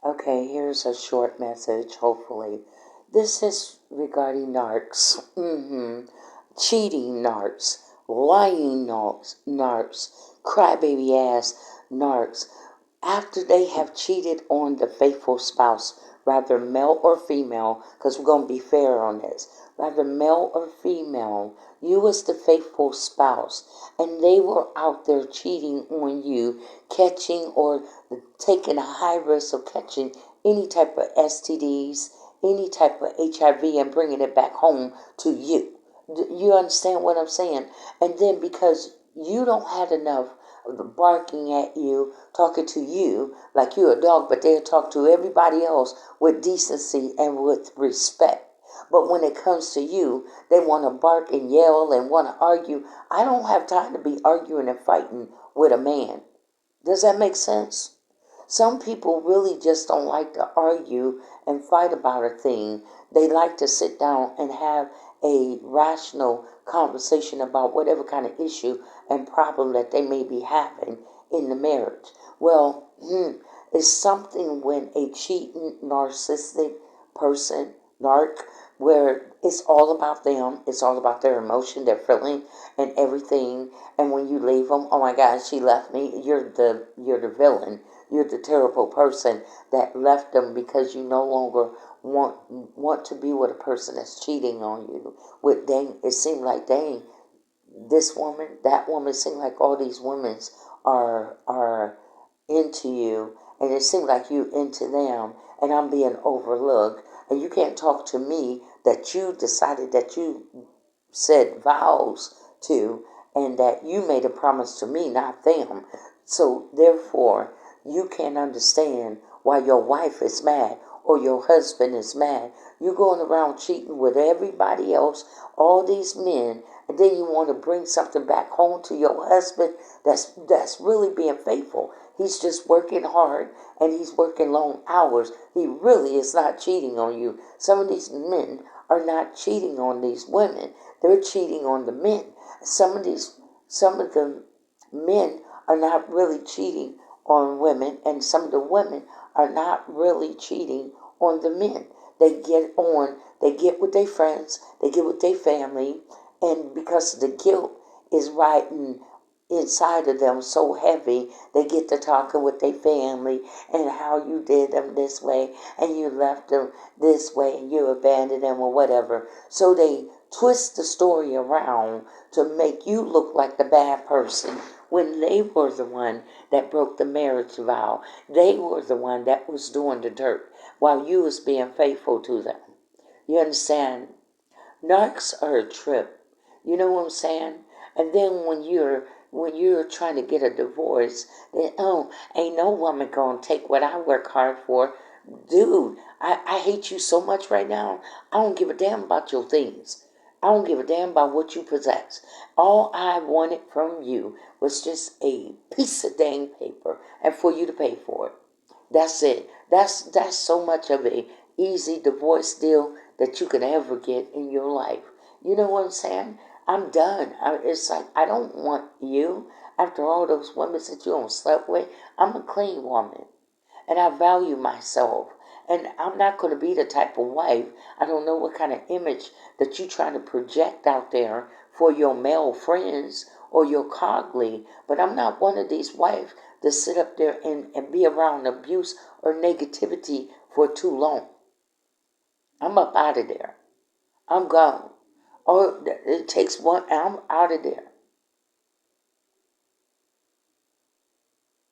Okay, here's a short message, hopefully. This is regarding narcs. Cheating narcs, lying narcs, crybaby ass narcs. After they have cheated on the faithful spouse, rather male or female, because we're going to be fair on this, rather male or female, you was the faithful spouse, and they were out there cheating on you, catching or taking a high risk of catching any type of STDs, any type of HIV, and bringing it back home to you. You understand what I'm saying? And then because you don't have enough of the barking at you, talking to you like you're a dog, but they'll talk to everybody else with decency and with respect. But when it comes to you, they want to bark and yell and want to argue. I don't have time to be arguing and fighting with a man. Does that make sense? Some people really just don't like to argue and fight about a thing. They like to sit down and have a rational conversation about whatever kind of issue and problem that they may be having in the marriage. Well, it's something when a cheating, narcissistic person, narc, where it's all about them, it's all about their emotion, their feeling, and everything. And when you leave them, oh my God, she left me. You're the villain. You're the terrible person that left them because you no longer want to be with a person that's cheating on you. With dang, it seemed like dang, this woman, that woman, it seemed like all these women are into you, and it seemed like you into them, and I'm being overlooked, and you can't talk to me that you decided that you said vows to, and that you made a promise to me, not them. So therefore, you can't understand why your wife is mad or your husband is mad. You're going around cheating with everybody else, all these men, and then you want to bring something back home to your husband that's really being faithful. He's just working hard and he's working long hours. He really is not cheating on you. Some of these men are not cheating on these women. They're cheating on the men. Some of the men are not really cheating on women, and some of the women are not really cheating on the men. They get with their friends, they get with their family, and because the guilt is riding inside of them so heavy, they get to talking with their family and how you did them this way and you left them this way and you abandoned them or whatever. So they twist the story around to make you look like the bad person when they were the one that broke the marriage vow. They were the one that was doing the dirt while you was being faithful to them. You understand? Narcs are a trip. You know what I'm saying? And then when you're trying to get a divorce, then ain't no woman gonna take what I work hard for. Dude, I hate you so much right now. I don't give a damn about your things. I don't give a damn about what you possess. All I wanted from you was just a piece of dang paper and for you to pay for it. That's it. That's so much of a easy divorce deal that you could ever get in your life. You know what I'm saying? I'm done. It's like I don't want you. After all those women that you don't slept with, I'm a clean woman, and I value myself. And I'm not going to be the type of wife. I don't know what kind of image that you're trying to project out there for your male friends or your colleague. But I'm not one of these wives to sit up there and be around abuse or negativity for too long. I'm up out of there. I'm gone. Or it takes one, I'm out of there.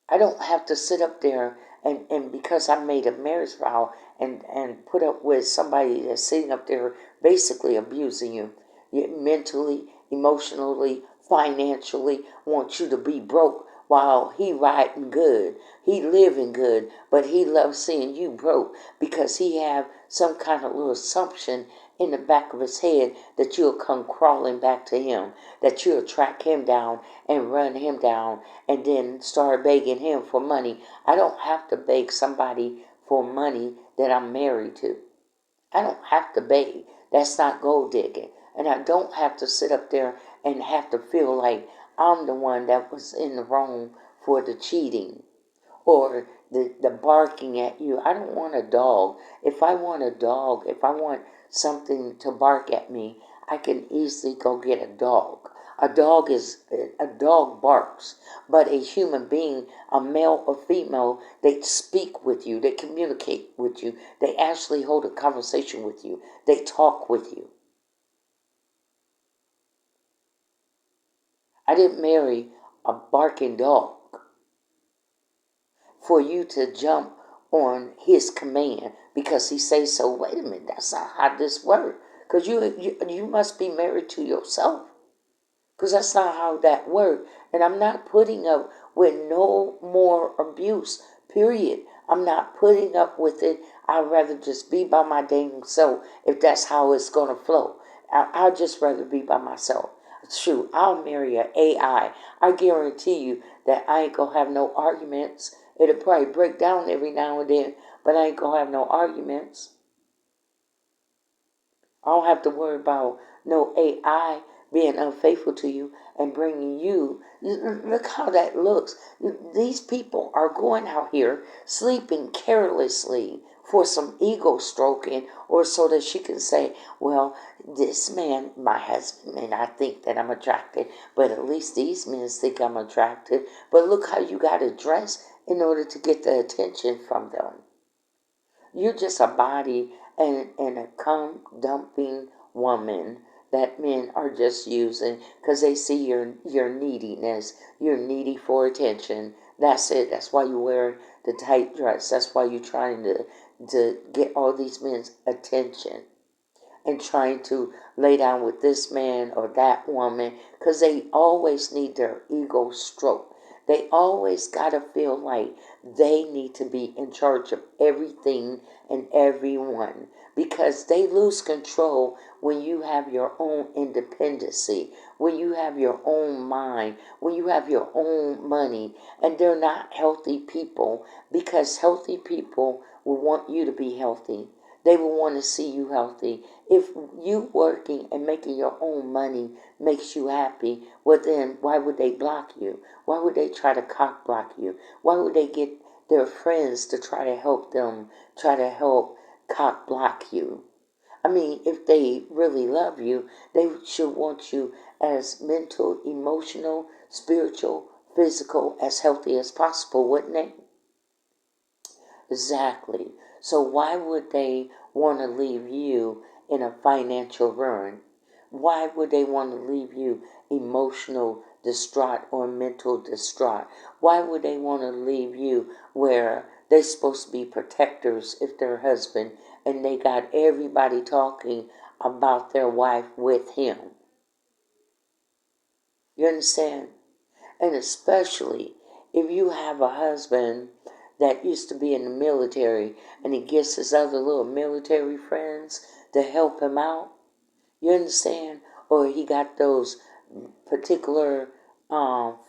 I don't have to sit up there and because I made a marriage vow and put up with somebody that's sitting up there basically abusing you, mentally, emotionally, financially, wants you to be broke while he riding good. He living good, but he loves seeing you broke because he have some kind of little assumption in the back of his head that you'll come crawling back to him, that you'll track him down and run him down and then start begging him for money. I don't have to beg somebody for money that I'm married to. I don't have to beg. That's not gold digging. And I don't have to sit up there and have to feel like I'm the one that was in the wrong for the cheating. Or the barking at you. I don't want a dog. If I want a dog, if I want something to bark at me, I can easily go get a dog. A dog barks, but a human being, a male or female, they speak with you, they communicate with you, they actually hold a conversation with you, they talk with you. I didn't marry a barking dog for you to jump on his command because he says so. Wait a minute, that's not how this works. Because you must be married to yourself. Because that's not how that works. And I'm not putting up with no more abuse, period. I'm not putting up with it. I'd rather just be by my dang self if that's how it's going to flow. I'd just rather be by myself. Shoot, I'll marry an AI. I guarantee you that I ain't going to have no arguments. It'll probably break down every now and then, but I ain't going to have no arguments. I don't have to worry about no AI being unfaithful to you and bringing you. Look how that looks. These people are going out here sleeping carelessly for some ego stroking, or so that she can say, well, this man, my husband, and I think that I'm attracted, but at least these men think I'm attractive. But look how you got to dress in order to get the attention from them. You're just a body and a cum dumping woman that men are just using because they see your neediness. You're needy for attention. That's it. That's why you wear the tight dress. That's why you're trying to get all these men's attention and trying to lay down with this man or that woman because they always need their ego stroked. They always got to feel like they need to be in charge of everything and everyone because they lose control when you have your own independency, when you have your own mind, when you have your own money, and they're not healthy people because healthy people will want you to be healthy. They will want to see you healthy. If you working and making your own money makes you happy, well then why would they block you? Why would they try to cock block you? Why would they get their friends to try to help them, try to help cock block you? I mean, if they really love you, they should want you as mental, emotional, spiritual, physical, as healthy as possible, wouldn't they? Exactly. So why would they want to leave you in a financial ruin? Why would they want to leave you emotional distraught or mental distraught? Why would they want to leave you where they're supposed to be protectors if they're husband and they got everybody talking about their wife with him? You understand? And especially if you have a husband that used to be in the military and he gets his other little military friends to help him out. You understand? Or he got those particular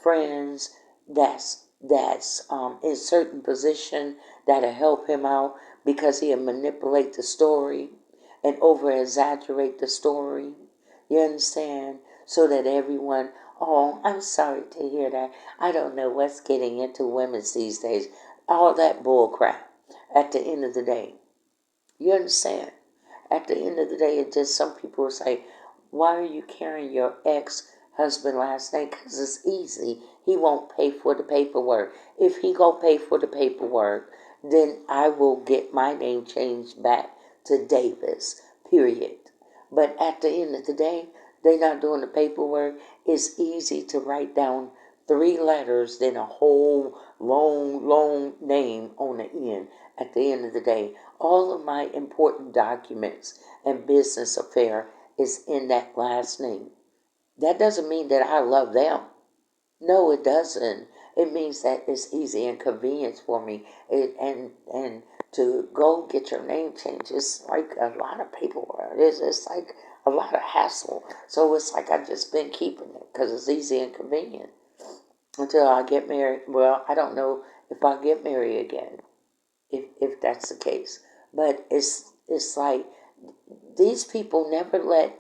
friends that's in certain position that'll help him out because he'll manipulate the story and over exaggerate the story. You understand? So that everyone, oh, I'm sorry to hear that. I don't know what's getting into women these days. All that bull crap at the end of the day. You understand? At the end of the day, it just some people will say, why are you carrying your ex-husband last name? Because it's easy. He won't pay for the paperwork. If he go pay for the paperwork, then I will get my name changed back to Davis, period. But at the end of the day, they're not doing the paperwork. It's easy to write down 3 letters, then a whole long name on the end. At the end of the day, all of my important documents and business affair is in that last name. That doesn't mean that I love them. No, it doesn't. It means that it's easy and convenient for me. And to go get your name changed, it's like a lot of paperwork. It's like a lot of hassle. So it's like I've just been keeping it because it's easy and convenient until I get married. Well, I don't know if I'll get married again, if that's the case. But it's like these people never let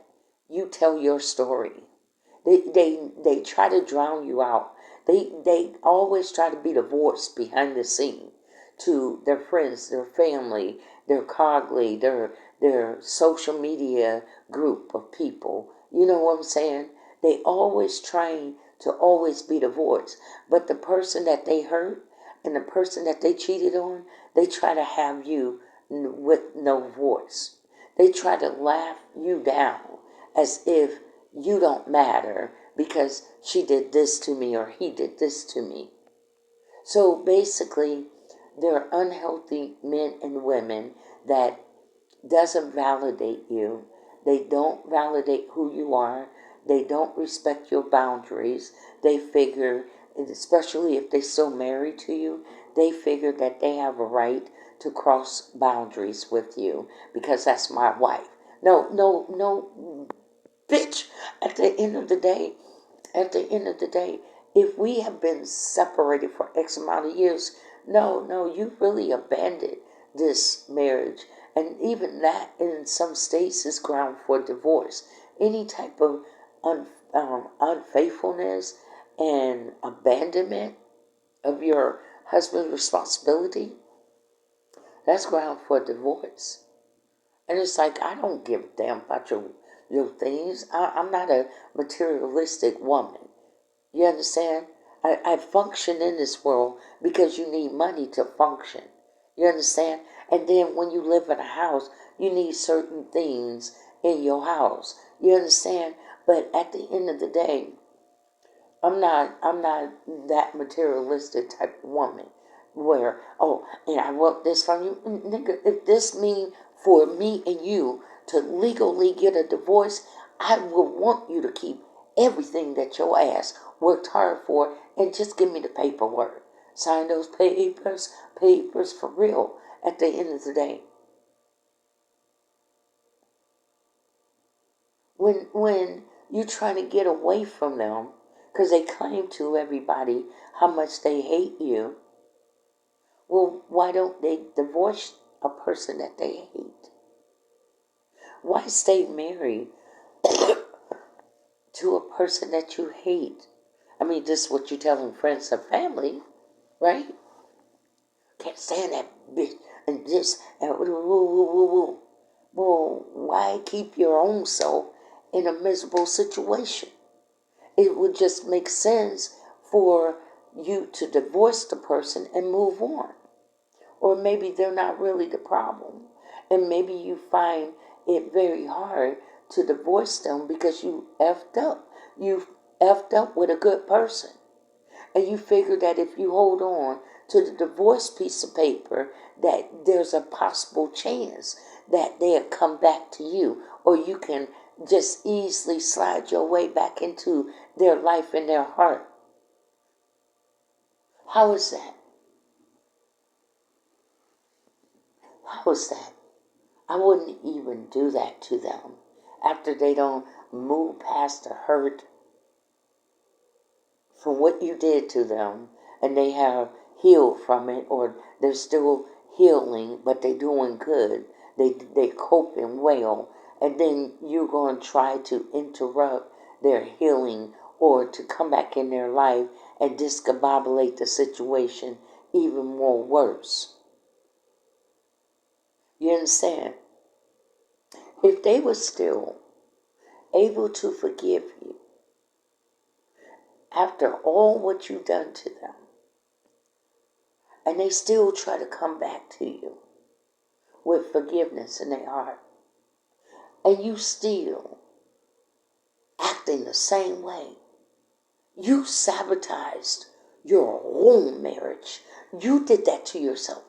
you tell your story. They try to drown you out. They always try to be the voice behind the scene. to their friends, their family, their colleague, their social media group of people. You know what I'm saying? They always trying to always be the voice. But the person that they hurt and the person that they cheated on, they try to have you with no voice. They try to laugh you down as if you don't matter because she did this to me or he did this to me. So basically, there are unhealthy men and women that doesn't validate you. They don't validate who you are. They don't respect your boundaries. They figure, especially if they're still married to you, they figure that they have a right to cross boundaries with you because that's my wife. No, no, no, bitch. At the end of the day, at the end of the day, if we have been separated for X amount of years, no, you really abandoned this marriage. And even that in some states is ground for divorce. Any type of unfaithfulness and abandonment of your husband's responsibility, that's ground for divorce. And it's like, I don't give a damn about your things. I'm not a materialistic woman. You understand? I function in this world because you need money to function. You understand? And then when you live in a house, you need certain things in your house. You understand? But at the end of the day, I'm not that materialistic type of woman where, oh, and I want this from you. Nigga, if this mean for me and you to legally get a divorce, I will want you to keep everything that your ass worked hard for and just give me the paperwork. Sign those papers for real at the end of the day. When you're trying to get away from them, because they claim to everybody how much they hate you, well, why don't they divorce a person that they hate? Why stay married to a person that you hate? I mean, this is what you're telling friends and family, right? Can't stand that bitch and this and woo, woo, woo, woo. Well, why keep your own self in a miserable situation? It would just make sense for you to divorce the person and move on. Or maybe they're not really the problem. And maybe you find it very hard to divorce them because you effed up. You effed up with a good person. And you figure that if you hold on to the divorce piece of paper, that there's a possible chance that they'll come back to you. Or you can just easily slide your way back into their life and their heart. How is that? How is that? I wouldn't even do that to them after they don't move past the hurt from what you did to them and they have healed from it, or they're still healing but they're doing good. They coping well, and then you're going to try to interrupt their healing or to come back in their life and discombobulate the situation even more worse. You understand? If they were still able to forgive you after all what you've done to them, and they still try to come back to you with forgiveness in their heart, and you still acting the same way, you sabotaged your own marriage. You did that to yourself.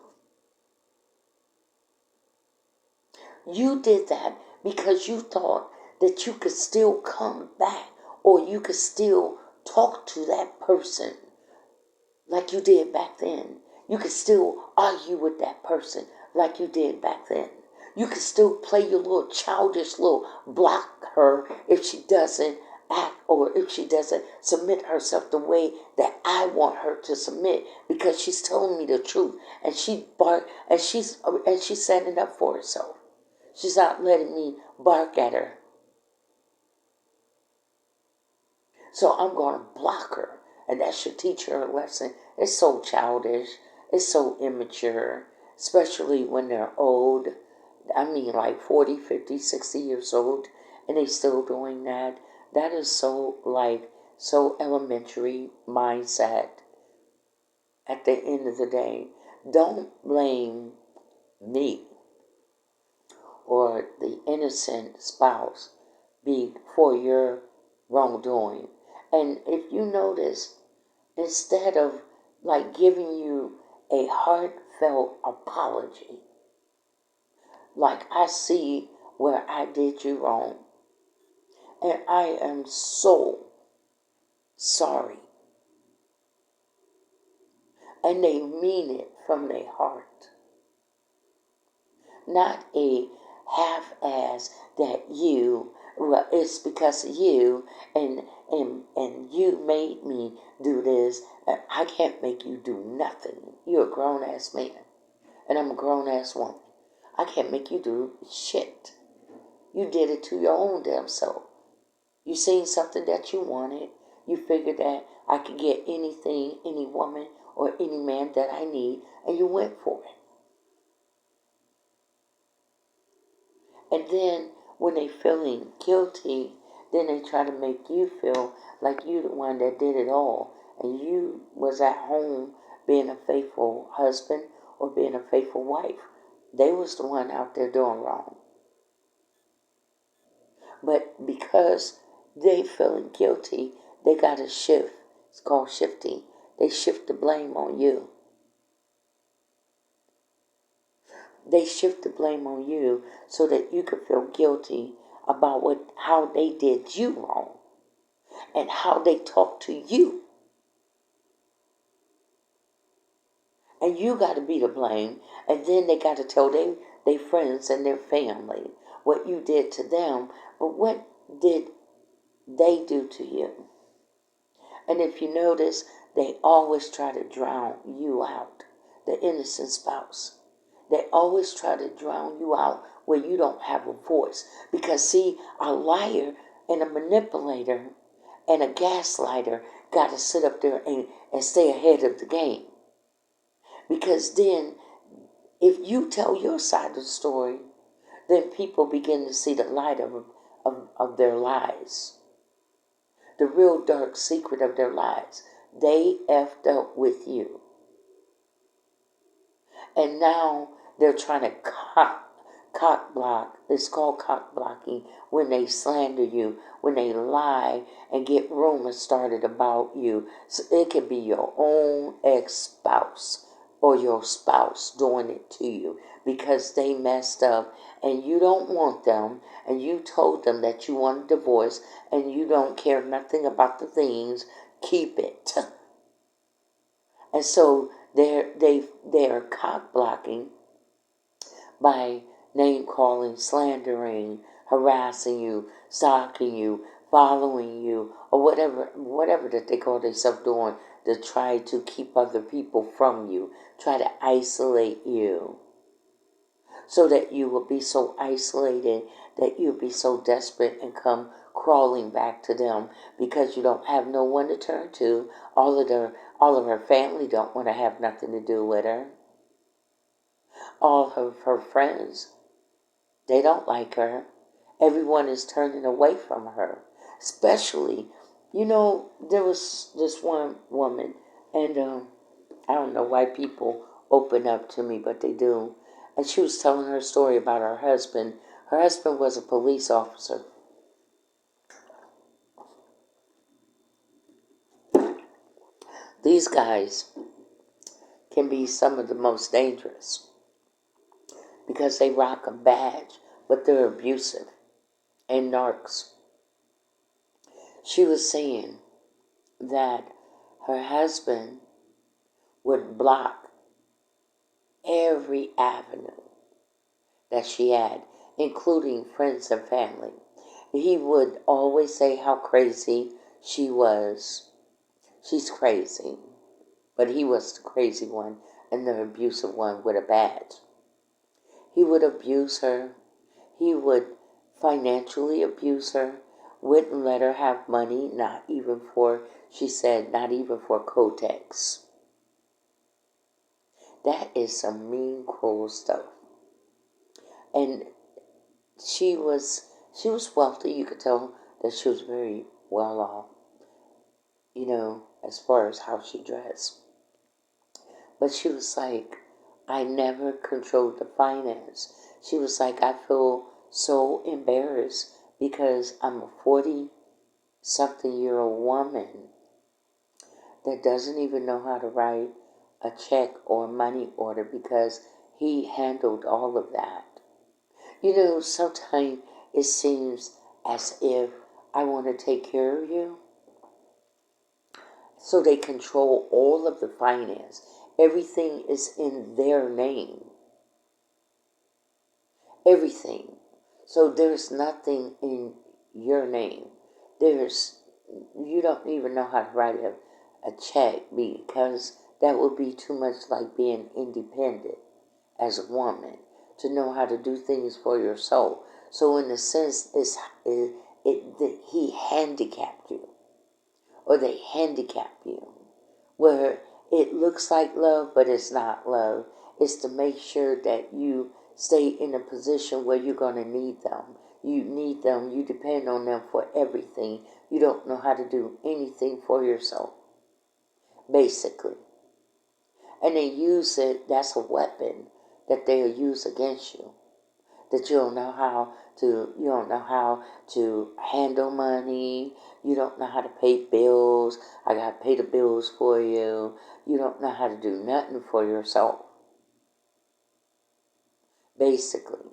You did that because you thought that you could still come back or you could still talk to that person like you did back then. You could still argue with that person like you did back then. You could still play your little childish little block her if she doesn't act or if she doesn't submit herself the way that I want her to submit because she's telling me the truth and she's standing up for herself. She's not letting me bark at her. So I'm going to block her. And that should teach her a lesson. It's so childish. It's so immature, especially when they're old. I mean, like 40, 50, 60 years old, and they still doing that. That is so, like, so elementary mindset at the end of the day. Don't blame me or the innocent spouse be for your wrongdoing. And if you notice, instead of like giving you a heartfelt apology, like I see where I did you wrong, and I am so sorry, and they mean it from their heart, not a half-ass that you, well, it's because of you, and you made me do this. I can't make you do nothing. You're a grown-ass man, and I'm a grown-ass woman. I can't make you do shit. You did it to your own damn self. You seen something that you wanted. You figured that I could get anything, any woman, or any man that I need, and you went for it. And then when they feeling guilty, then they try to make you feel like you the one that did it all. And you was at home being a faithful husband or being a faithful wife. They was the one out there doing wrong. But because they feeling guilty, they got to shift. It's called shifting. They shift the blame on you. They shift the blame on you so that you can feel guilty about how they did you wrong and how they talked to you. And you got to be to blame. And then they got to tell their friends and their family what you did to them. But what did they do to you? And if you notice, they always try to drown you out, the innocent spouse. They always try to drown you out where you don't have a voice. Because, see, a liar and a manipulator and a gaslighter got to sit up there and stay ahead of the game. Because then, if you tell your side of the story, then people begin to see the light of their lies. The real dark secret of their lives. They effed up with you. And now they're trying to cock block. It's called cock blocking when they slander you, when they lie and get rumors started about you. So it could be your own ex-spouse or your spouse doing it to you because they messed up and you don't want them and you told them that you want a divorce and you don't care nothing about the things. Keep it. And so they're cock blocking by name calling, slandering, harassing you, stalking you, following you, or whatever that they call themselves doing to try to keep other people from you, try to isolate you, so that you will be so isolated that you'll be so desperate and come crawling back to them because you don't have no one to turn to. All of her family don't want to have nothing to do with her. All of her friends, they don't like her. Everyone is turning away from her. Especially, there was this one woman, and I don't know why people open up to me, but they do. And she was telling her story about her husband. Her husband was a police officer. These guys can be some of the most dangerous because they rock a badge, but they're abusive and narcs. She was saying that her husband would block every avenue that she had, including friends and family. He would always say how crazy she was. She's crazy. But he was the crazy one and the abusive one with a badge. He would abuse her. He would financially abuse her. Wouldn't let her have money, not even for, she said, not even for Kotex. That is some mean, cruel stuff. And she was wealthy. You could tell that she was very well off, as far as how she dressed. But she was like, I never controlled the finance. She was like, I feel so embarrassed because I'm a 40-something-year-old woman that doesn't even know how to write a check or money order because he handled all of that. Sometimes it seems as if I want to take care of you. So they control all of the finance. Everything is in their name. Everything. So there's nothing in your name. You don't even know how to write a check because that would be too much like being independent as a woman to know how to do things for yourself. So in a sense, he handicapped you, or they handicap you, where it looks like love, but it's not love. It's to make sure that you stay in a position where you're going to need them. You need them. You depend on them for everything. You don't know how to do anything for yourself, basically. And they use it, that's a weapon that they'll use against you. That you don't know how to handle money. You don't know how to pay bills. I got to pay the bills for you. You don't know how to do nothing for yourself, basically.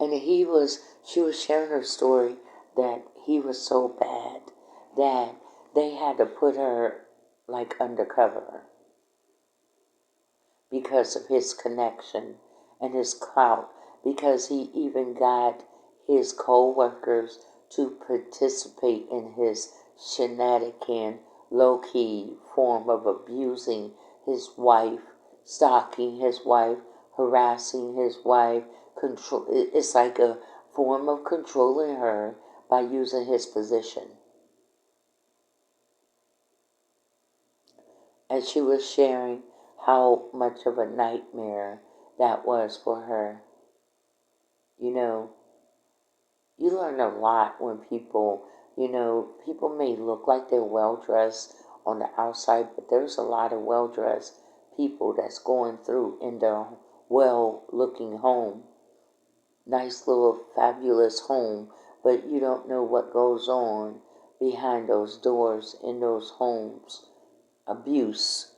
And she was sharing her story that he was so bad that they had to put her like undercover because of his connection and his clout, because he even got his co-workers to participate in his shenanigan, low-key form of abusing his wife, stalking his wife, harassing his wife. It's like a form of controlling her by using his position. And she was sharing how much of a nightmare that was for her. You learn a lot when people may look like they're well dressed on the outside, but there's a lot of well dressed people that's going through in their well looking home. Nice little fabulous home, but you don't know what goes on behind those doors in those homes. Abuse.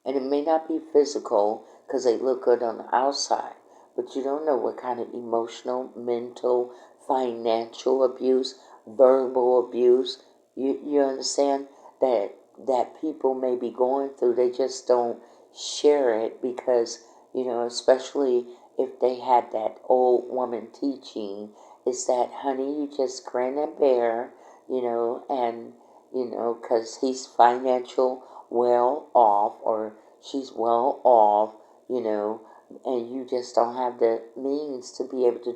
And it may not be physical because they look good on the outside, but you don't know what kind of emotional, mental, financial abuse, verbal abuse. You understand that people may be going through. They just don't share it because, especially if they had that old woman teaching, is that, honey, you just grin and bear, and, because he's financial well off or she's well off, and you just don't have the means to be able to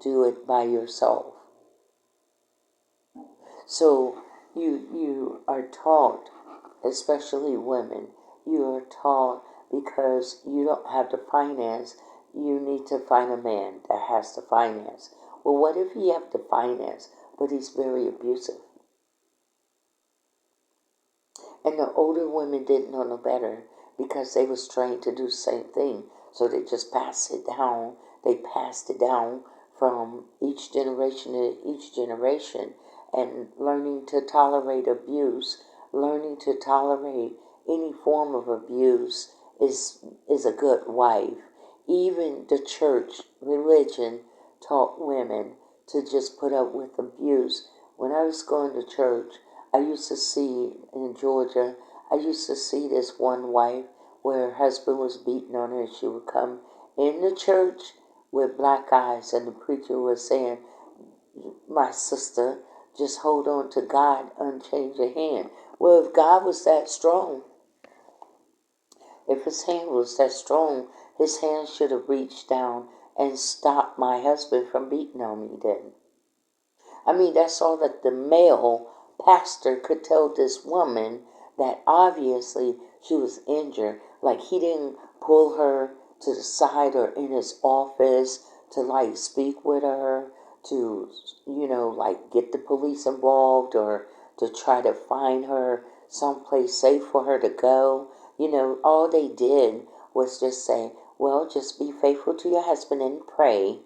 do it by yourself. So you are taught, especially women, you are taught because you don't have the finance, you need to find a man that has the finance. Well, what if he have the finance, but he's very abusive? And the older women didn't know no better because they was trained to do the same thing. So they just passed it down. They passed it down from each generation to each generation. And learning to tolerate abuse, learning to tolerate any form of abuse is a good wife. Even the church, religion, taught women to just put up with abuse. When I was going to church, I used to see in Georgia, I used to see this one wife where her husband was beating on her and she would come in the church with black eyes and the preacher was saying, my sister, just hold on to God, unchange your hand. Well, if God was that strong, if his hand was that strong, his hand should have reached down and stopped my husband from beating on me then. I mean, that's all that the male pastor could tell this woman that obviously she was injured. Like he didn't pull her to the side or in his office to like speak with her, to, like get the police involved or to try to find her someplace safe for her to go. All they did was just say, well, just be faithful to your husband and pray.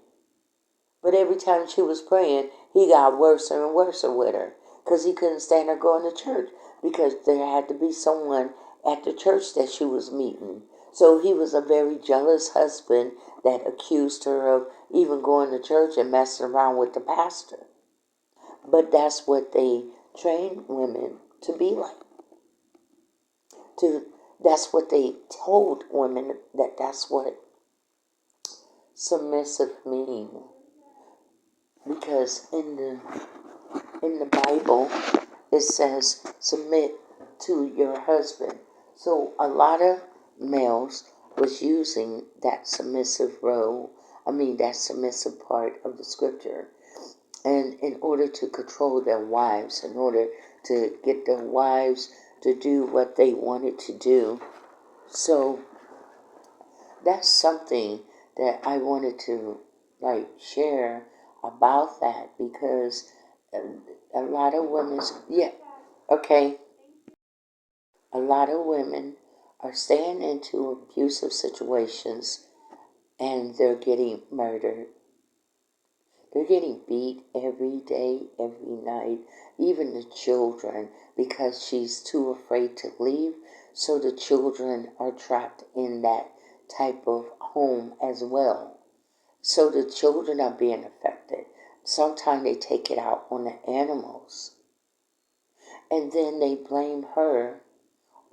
But every time she was praying, he got worse and worse with her because he couldn't stand her going to church because there had to be someone at the church that she was meeting. So he was a very jealous husband that accused her of even going to church and messing around with the pastor. But that's what they train women to be like. That's what they told women that's what submissive mean. Because in the Bible, it says, submit to your husband. So a lot of males was using that submissive role, that submissive part of the scripture. And in order to control their wives, in order to get their wives to do what they wanted to do. So that's something that I wanted to share about that because a lot of women, okay, a lot of women are staying into abusive situations and they're getting murdered. They're getting beat every day, every night, even the children, because she's too afraid to leave. So the children are trapped in that type of home as well. So the children are being affected. Sometimes they take it out on the animals. And then they blame her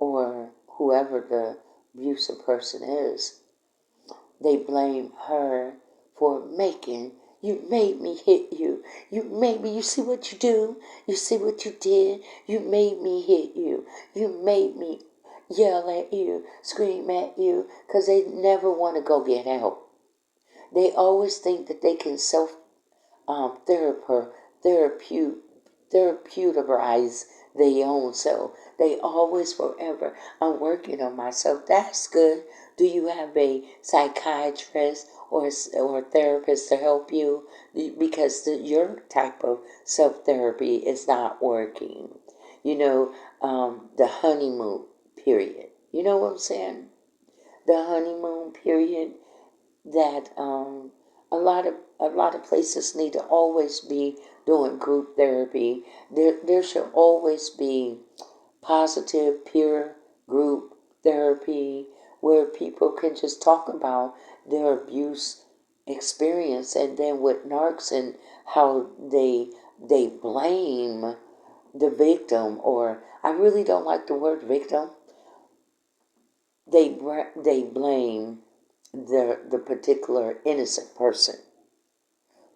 or whoever the abusive person is. They blame her for you made me hit you. You made me, you see what you do? You see what you did? You made me hit you. You made me yell at you, scream at you, because they never want to go get help. They always think that they can therapeutize their own self. They always forever, I'm working on myself. That's good. Do you have a psychiatrist or a therapist to help you? Because your type of self-therapy is not working. The honeymoon period. You know what I'm saying? The honeymoon period that a lot of places need to always be doing group therapy. There should always be positive peer group therapy where people can just talk about their abuse experience, and then with narcs and how they blame the victim, or I really don't like the word victim. They blame the particular innocent person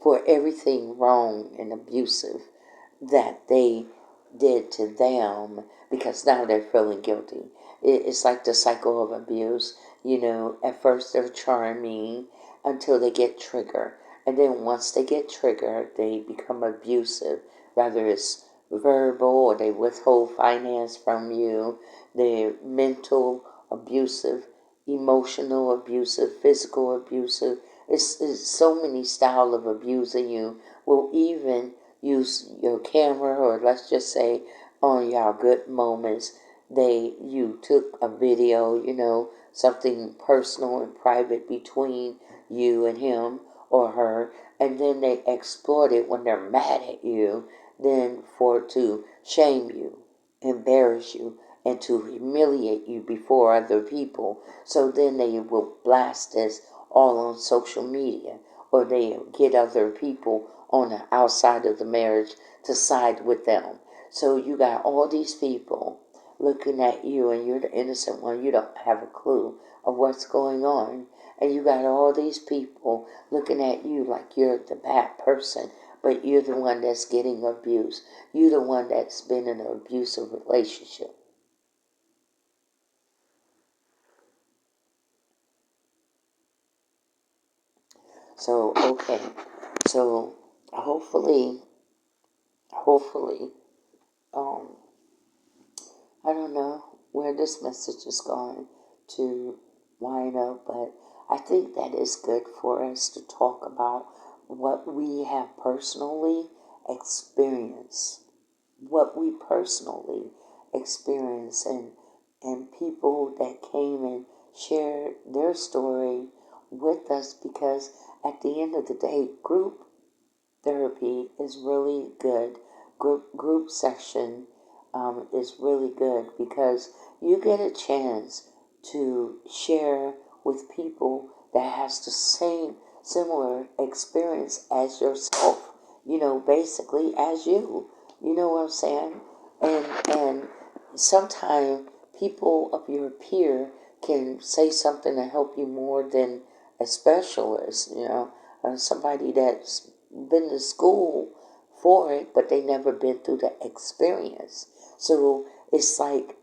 for everything wrong and abusive that they did to them because now they're feeling guilty. It's like the cycle of abuse. At first they're charming until they get triggered. And then once they get triggered, they become abusive. Whether it's verbal or they withhold finance from you, they're mental abusive, emotional abusive, physical abusive. It's so many style of abusing you. Will even use your camera, or let's just say on your good moments, you took a video, something personal and private between you and him or her, and then they exploit it when they're mad at you, then to shame you, embarrass you, and to humiliate you before other people. So then they will blast this all on social media, or they get other people on the outside of the marriage to side with them. So you got all these people looking at you, and you're the innocent one. You don't have a clue of what's going on. And you got all these people looking at you like you're the bad person, but you're the one that's getting abused. You're the one that's been in an abusive relationship. So, okay. So, hopefully, um, I don't know where this message is going to wind up, but I think that is good for us to talk about what we have personally experienced, what we personally experienced, and people that came and shared their story with us, because at the end of the day, group therapy is really good. Group session is really good because you get a chance to share with people that has the same similar experience as yourself. Basically as you. You know what I'm saying? And sometimes people of your peer can say something to help you more than a specialist. Somebody that's been to school for it, but they never been through the experience. So it's like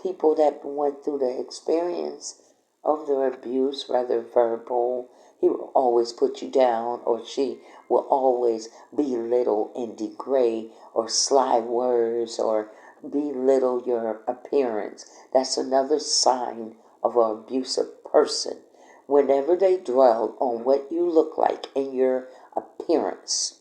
people that went through the experience of their abuse, whether verbal, he will always put you down, or she will always belittle and degrade, or sly words, or belittle your appearance. That's another sign of an abusive person. Whenever they dwell on what you look like in your appearance,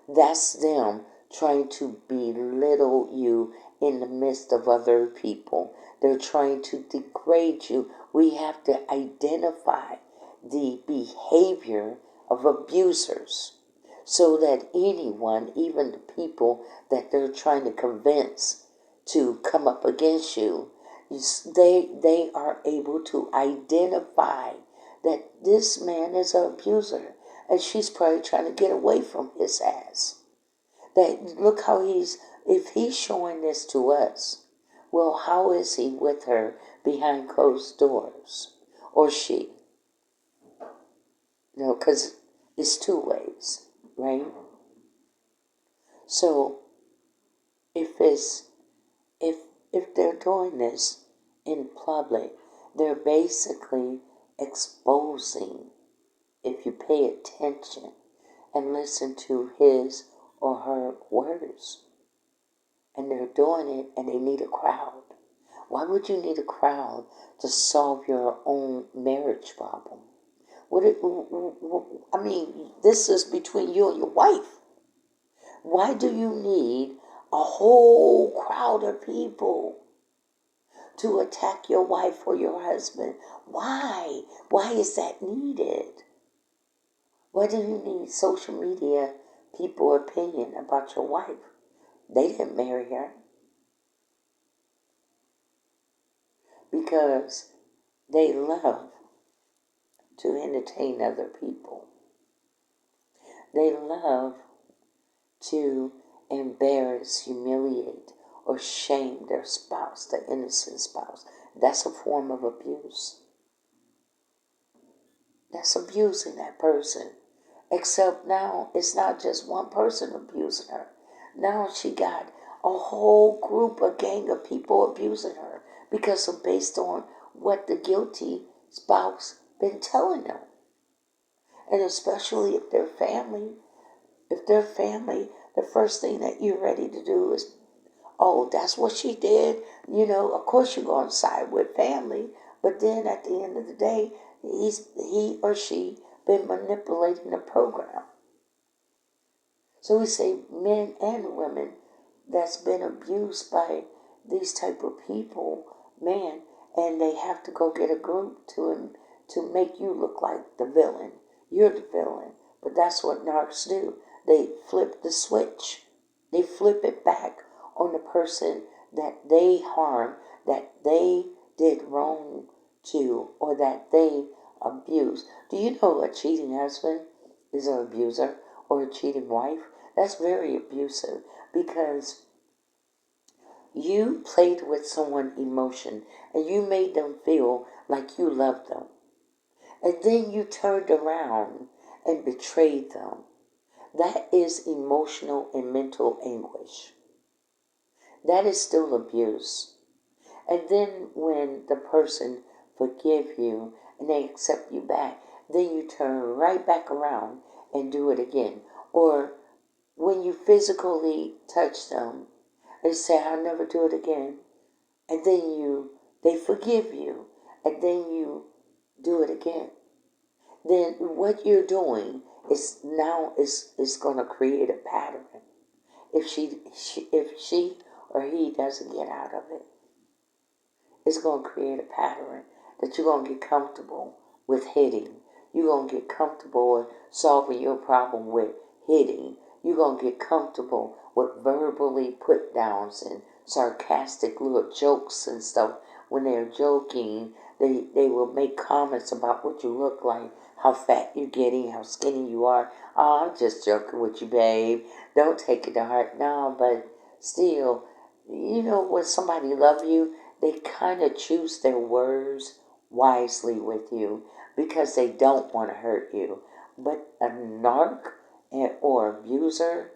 that's them trying to belittle you in the midst of other people. They're trying to degrade you. We have to identify the behavior of abusers so that anyone, even the people that they're trying to convince to come up against you, they are able to identify that this man is an abuser, and she's probably trying to get away from his ass. That look how if he's showing this to us, well, how is he with her behind closed doors, or she? Because it's two ways, right? So if it's if if they're doing this in public, they're basically exposing, if you pay attention and listen to his or her words. And they're doing it and they need a crowd. Why would you need a crowd to solve your own marriage problem? This is between you and your wife. Why do you need a whole crowd of people to attack your wife or your husband? Why? Why is that needed? Why do you need social media people opinion about your wife? They didn't marry her. Because they love to entertain other people. They love to embarrass, humiliate, or shame their spouse, the innocent spouse. That's a form of abuse. That's abusing that person. Except now it's not just one person abusing her. Now she got a whole group, a gang of people abusing her because of based on what the guilty spouse been telling them. And especially if they're family, the first thing that you're ready to do is, oh, that's what she did. Of course you're going to side with family, but then at the end of the day, he or she been manipulating the program. So we say men and women that's been abused by these type of people, man, and they have to go get a group to make you look like the villain. You're the villain. But that's what narcs do. They flip the switch. They flip it back on the person that they harm, that they did wrong to, or that they abuse. Do you know a cheating husband is an abuser, or a cheating wife? That's very abusive because you played with someone's emotion and you made them feel like you loved them. And then you turned around and betrayed them. That is emotional and mental anguish. That is still abuse. And then when the person forgive you and they accept you back, then you turn right back around and do it again. Or when you physically touch them, they say, I'll never do it again. and then they forgive you, and then you do it again. Then what you're doing is going to create a pattern. If she or he doesn't get out of it, it's going to create a pattern that you're going to get comfortable with hitting. You're going to get comfortable with solving your problem with hitting. You're going to get comfortable with verbally put downs and sarcastic little jokes and stuff. When they're joking, they will make comments about what you look like, how fat you're getting, how skinny you are. Oh, I'm just joking with you, babe. Don't take it to heart. No, but still, when somebody love you, they kind of choose their words wisely with you because they don't want to hurt you. But a narc or abuser,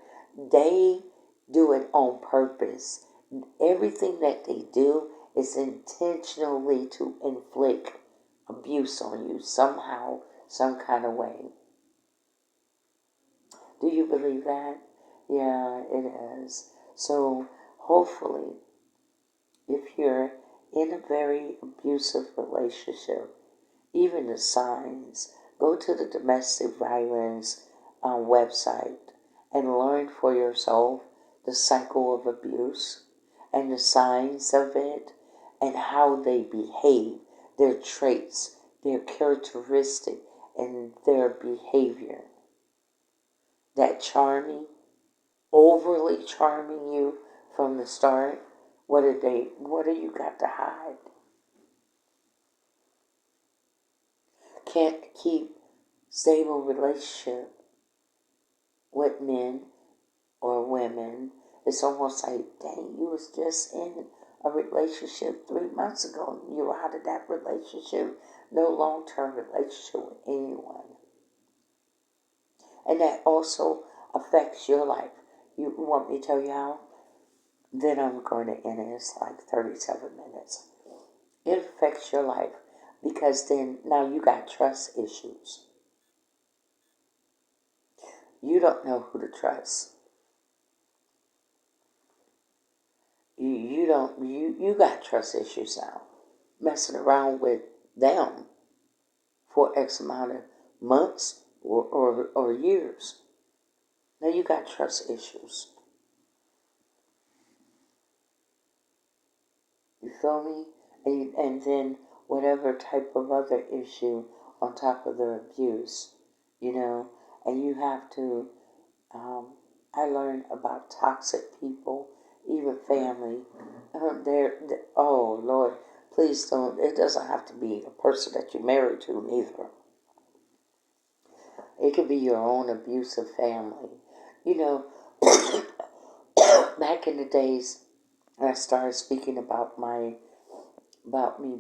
they do it on purpose. Everything that they do is intentionally to inflict abuse on you somehow, some kind of way. Do you believe that? Yeah, it is. So hopefully, if you're in a very abusive relationship, even the signs, go to the domestic violence website and learn for yourself the cycle of abuse and the signs of it and how they behave, their traits, their characteristic, and their behavior. That charming, overly charming you from the start, what do you got to hide? Can't keep stable relationship with men or women. It's almost like, dang, you was just in a relationship 3 months ago. You're out of that relationship. No long-term relationship with anyone. And that also affects your life. You want me to tell you how? Then I'm going to end it. It's like 37 minutes. It affects your life because then now you got trust issues. You don't know who to trust. You got trust issues now. Messing around with them for X amount of months or years. Now you got trust issues. You feel me? And then whatever type of other issue on top of the abuse, and you have to, I learned about toxic people, even family. Oh Lord, please don't, it doesn't have to be a person that you're married to neither. It could be your own abusive family. Back in the days, I started speaking about me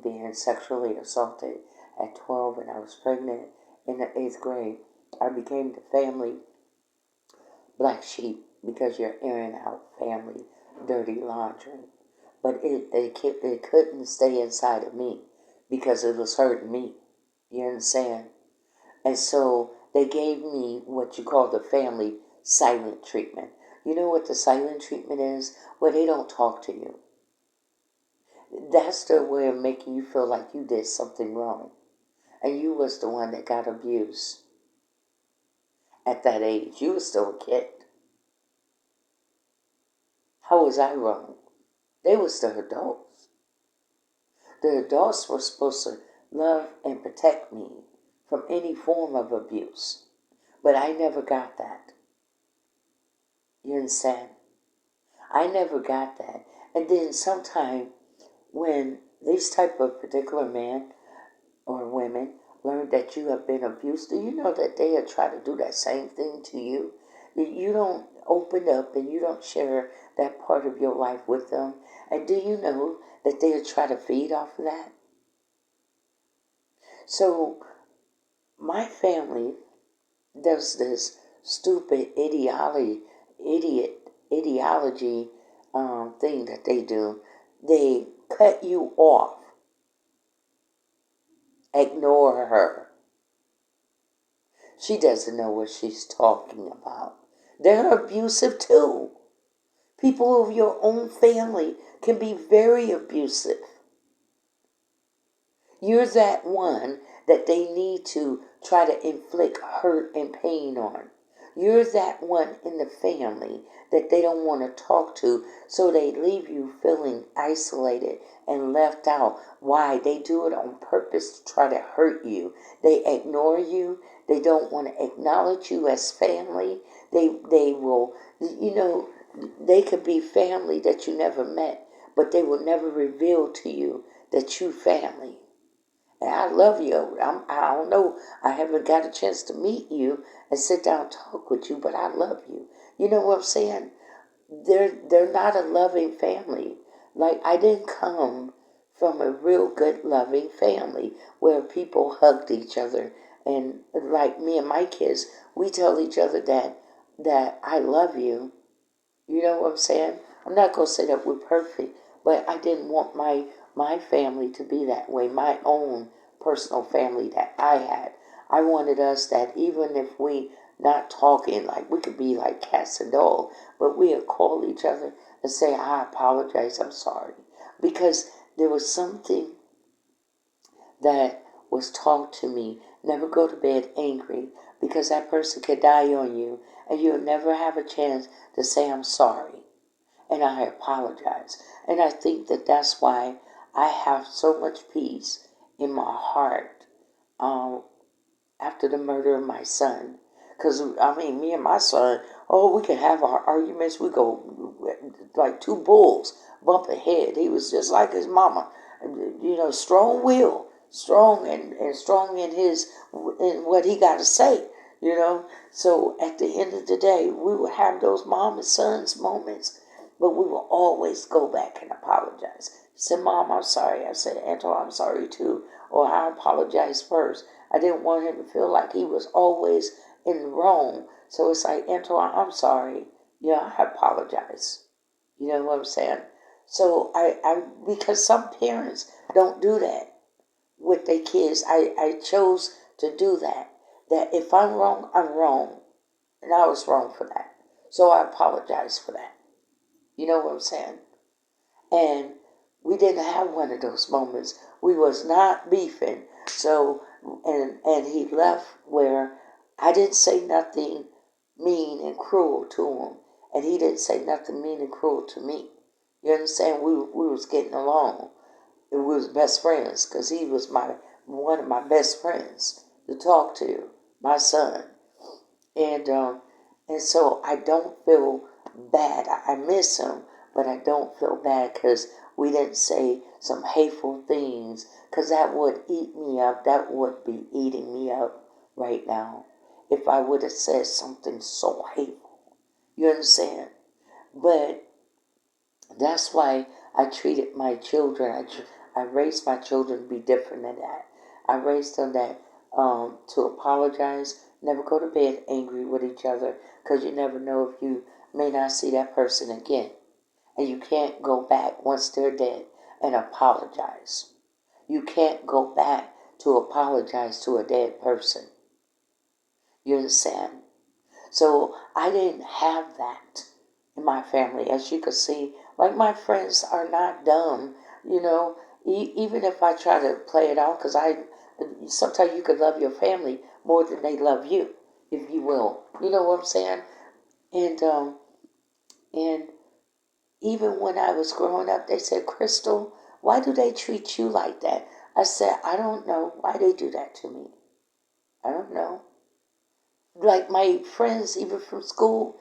being sexually assaulted at 12 and I was pregnant in the 8th grade. I became the family black sheep because you're airing out family dirty laundry. But it couldn't stay inside of me because it was hurting me. You understand? And so they gave me what you call the family silent treatment. You know what the silent treatment is? Where they don't talk to you. That's their way of making you feel like you did something wrong. And you was the one that got abused at that age. You was still a kid. How was I wrong? They was the adults. The adults were supposed to love and protect me from any form of abuse. But I never got that. You understand? I never got that. And then sometime when these type of particular men or women learn that you have been abused, do you know that they'll try to do that same thing to you? You don't open up and you don't share that part of your life with them. And do you know that they'll try to feed off of that? So my family does this stupid ideology thing that they do. They cut you off. Ignore her. She doesn't know what she's talking about. They're abusive too. People of your own family can be very abusive. You're that one that they need to try to inflict hurt and pain on. You're that one in the family that they don't want to talk to, so they leave you feeling isolated and left out. Why? They do it on purpose to try to hurt you. They ignore you. They don't want to acknowledge you as family. They will, they could be family that you never met, but they will never reveal to you that you family. And I love you. I don't know. I haven't got a chance to meet you and sit down and talk with you, but I love you. You know what I'm saying? They're not a loving family. Like, I didn't come from a real good loving family where people hugged each other, and like me and my kids, we tell each other that I love you. You know what I'm saying? I'm not going to say that we're perfect, but I didn't want my family to be that way, my own personal family that I had. I wanted us that even if we not talking, like we could be like cats and dog, but we would call each other and say, I apologize, I'm sorry. Because there was something that was taught to me. Never go to bed angry, because that person could die on you and you'll never have a chance to say I'm sorry and I apologize. And I think that that's why I have so much peace in my heart after the murder of my son. Because, I mean, me and my son, oh, we can have our arguments. We go like two bulls bumping head. He was just like his mama. Strong will, strong and strong in what he got to say. So at the end of the day, we would have those mom and sons moments, but we will always go back and apologize. He said, Mom, I'm sorry. I said, Antoine, I'm sorry too. Or I apologize first. I didn't want him to feel like he was always in the wrong. So it's like, Antoine, I'm sorry. Yeah, I apologize. You know what I'm saying? So because some parents don't do that with their kids, I chose to do that. That if I'm wrong, I'm wrong. And I was wrong for that. So I apologize for that. You know what I'm saying? And we didn't have one of those moments. We was not beefing. So, and he left where I didn't say nothing mean and cruel to him. And he didn't say nothing mean and cruel to me. You understand? We was getting along. We was best friends because he was one of my best friends to talk to, my son. And so I don't feel bad. I miss him, but I don't feel bad because we didn't say some hateful things, because that would eat me up. That would be eating me up right now if I would have said something so hateful. You understand? But that's why I treated my children. I raised my children to be different than that. I raised them to apologize, never go to bed angry with each other, because you never know if you may not see that person again. And you can't go back once they're dead and apologize. You can't go back to apologize to a dead person. You understand? So I didn't have that in my family. As you can see, like, my friends are not dumb, even if I try to play it out, because sometimes you could love your family more than they love you, if you will. You know what I'm saying? And even when I was growing up, they said, Crystal, why do they treat you like that? I said, I don't know why they do that to me. I don't know. Like, my friends, even from school,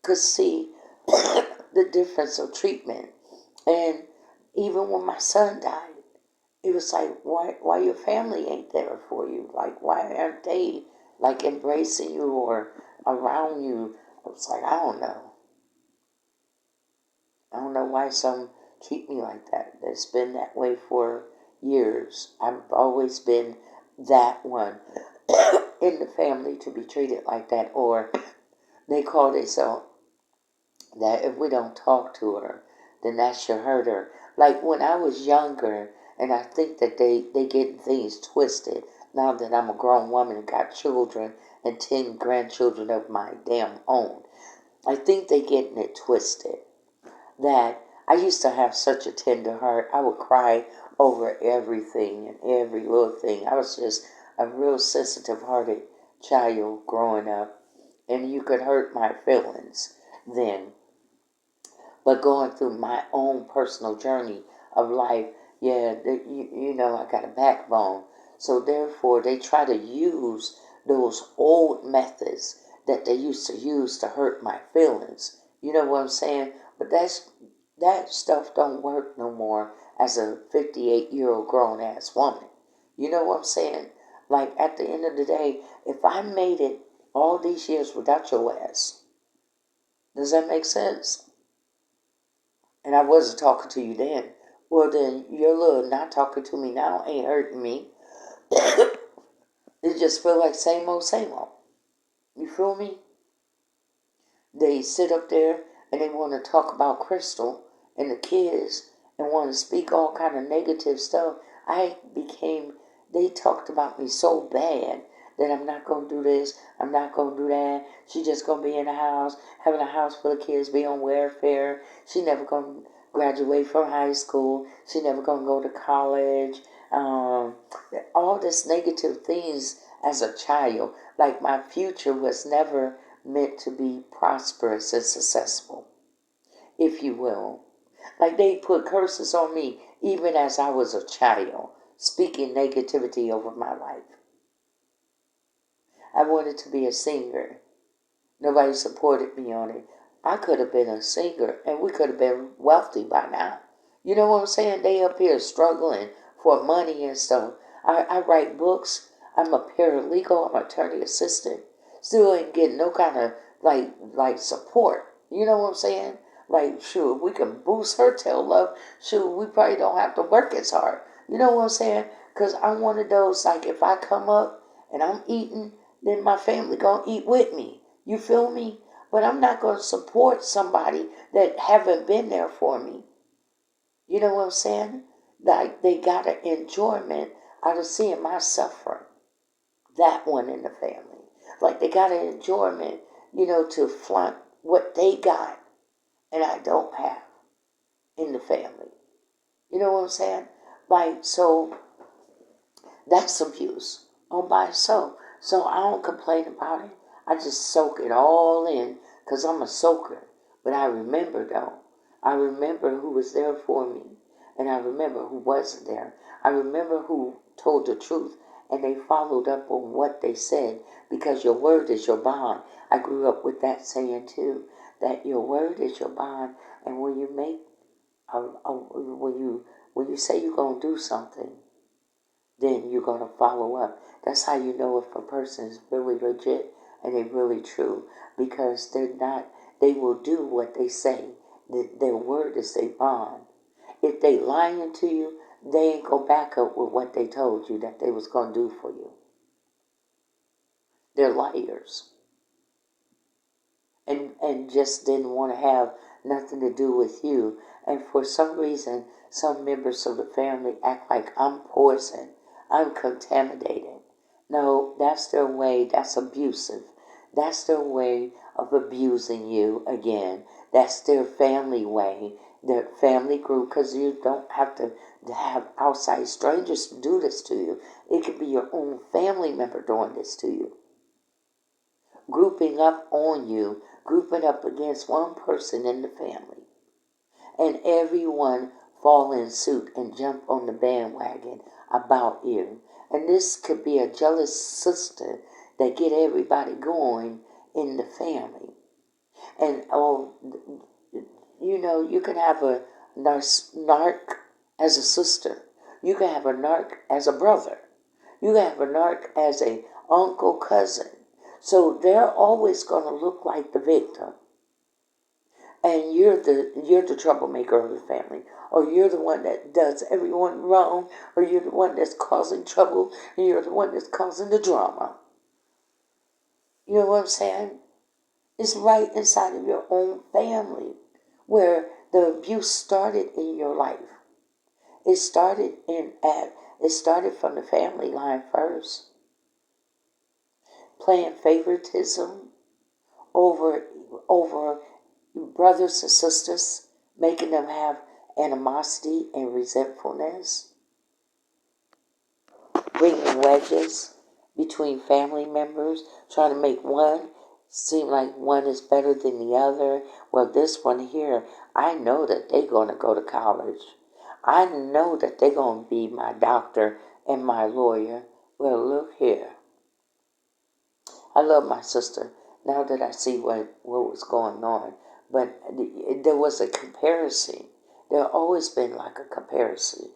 could see the difference of treatment. And even when my son died, it was like, why your family ain't there for you? Like, why aren't they, like, embracing you or around you? I was like, I don't know. I don't know why some treat me like that. It's been that way for years. I've always been that one in the family to be treated like that. Or they call themselves that if we don't talk to her, then that should hurt her. Like, when I was younger, and I think that they get things twisted now that I'm a grown woman and got children and 10 grandchildren of my damn own. I think they getting it twisted. that I used to have such a tender heart. I would cry over everything and every little thing. I was just a real sensitive hearted child growing up, and you could hurt my feelings then. But going through my own personal journey of life, yeah, you know, I got a backbone. So therefore, they try to use those old methods that they used to use to hurt my feelings. You know what I'm saying? But that stuff don't work no more as a 58-year-old grown ass woman. You know what I'm saying? Like at the end of the day, if I made it all these years without your ass, does that make sense? And I wasn't talking to you then. Well, then your little not talking to me now ain't hurting me. It just feel like same old, same old. You feel me? They sit up there and they want to talk about Crystal and the kids and want to speak all kind of negative stuff. They talked about me so bad that I'm not going to do this, I'm not going to do that. She just going to be in the house, having a house full of kids, be on welfare. She never going to graduate from high school. She never going to go to college. All this negative things as a child. Like my future was never meant to be prosperous and successful, if you will. Like they put curses on me even as I was a child, speaking negativity over my life. I wanted to be a singer. Nobody supported me on it. I could have been a singer and we could have been wealthy by now. You know what I'm saying? They up here struggling for money and stuff. I write books. I'm a paralegal. I'm an attorney assistant. Still ain't getting no kind of like support. You know what I'm saying? Like, sure, we can boost her tail up. Sure, we probably don't have to work as hard. You know what I'm saying? Because I'm one of those, like, if I come up and I'm eating, then my family gonna eat with me. You feel me? But I'm not gonna support somebody that haven't been there for me. You know what I'm saying? Like they got an enjoyment out of seeing my suffering. That one in the family. Like they got an enjoyment, to flaunt what they got and I don't have in the family. You know what I'm saying? Like, so that's abuse on my soul. So I don't complain about it. I just soak it all in because I'm a soaker. But I remember though. I remember who was there for me. And I remember who wasn't there. I remember who told the truth. And they followed up on what they said. Because your word is your bond. I grew up with that saying too. That your word is your bond. And when you make, when you say you're going to do something, then you're going to follow up. That's how you know if a person is really legit and they're really true. Because they will do what they say. Their word is their bond. If they lying to you, they ain't go back up with what they told you that they was going to do for you. They're liars. And just didn't want to have nothing to do with you. And for some reason, some members of the family act like I'm poison. I'm contaminated. No, that's their way. That's abusive. That's their way of abusing you again. That's their family way, their family group, because you don't have to have outside strangers to do this to you. It could be your own family member doing this to you. Grouping up on you, grouping up against one person in the family. And everyone fall in suit and jump on the bandwagon about you. And this could be a jealous sister that get everybody going in the family. And you can have a narc as a sister. You can have a narc as a brother. You can have a narc as a uncle, cousin. So they're always going to look like the victim. And you're the troublemaker of the family. Or you're the one that does everyone wrong. Or you're the one that's causing trouble. And you're the one that's causing the drama. You know what I'm saying? It's right inside of your own family where the abuse started in your life. It started from the family line first. Playing favoritism over brothers and sisters, making them have animosity and resentfulness, bringing wedges between family members, trying to make one seem like one is better than the other. Well, this one here, I know that they're going to go to college. I know that they're going to be my doctor and my lawyer. Well, look here. I love my sister now that I see what was going on. But there was a comparison. There always been like a comparison,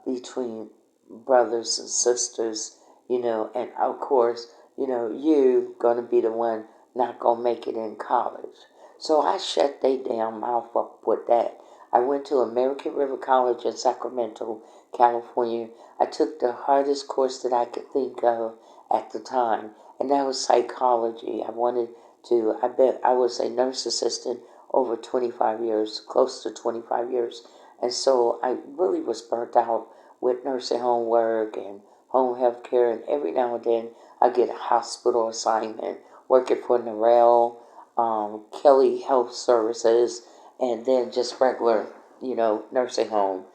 between brothers and sisters, and of course, you gonna be the one not gonna make it in college. So I shut they damn mouth up with that. I went to American River College in Sacramento, California. I took the hardest course that I could think of at the time, and that was psychology. I bet I was a nurse assistant over 25 years, close to 25 years. And so I really was burnt out with nursing home work and home health care. And every now and then I get a hospital assignment working for Narelle, Kelly Health Services, and then just regular, nursing home.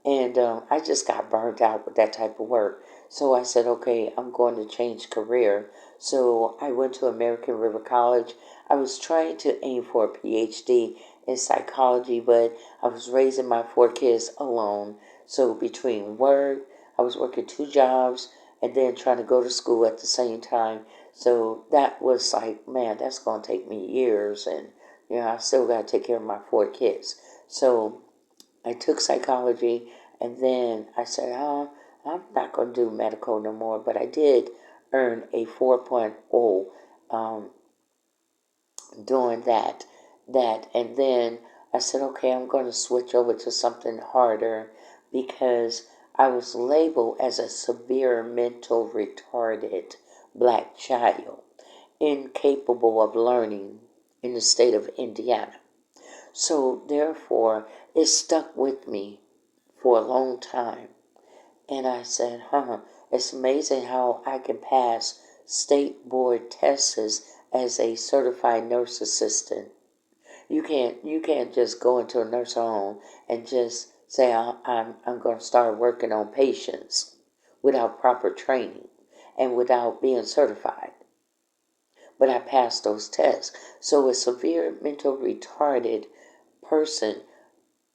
And I just got burned out with that type of work. So I said, okay, I'm going to change career. So I went to American River College. I was trying to aim for a PhD in psychology, but I was raising my 4 kids alone. So between work, I was working 2 jobs and then trying to go to school at the same time. So that was like, man, that's going to take me years. And, I still got to take care of my 4 kids. So I took psychology, and then I said, oh, I'm not going to do medical no more. But I did earn a 4.0 doing that. And then I said, okay, I'm going to switch over to something harder because I was labeled as a severe mental retarded black child, incapable of learning in the state of Indiana. So therefore, it stuck with me for a long time. And I said, it's amazing how I can pass state board tests as a certified nurse assistant. You can't just go into a nursing home and just say I'm going to start working on patients without proper training and without being certified. But I passed those tests. So a severe mental retarded person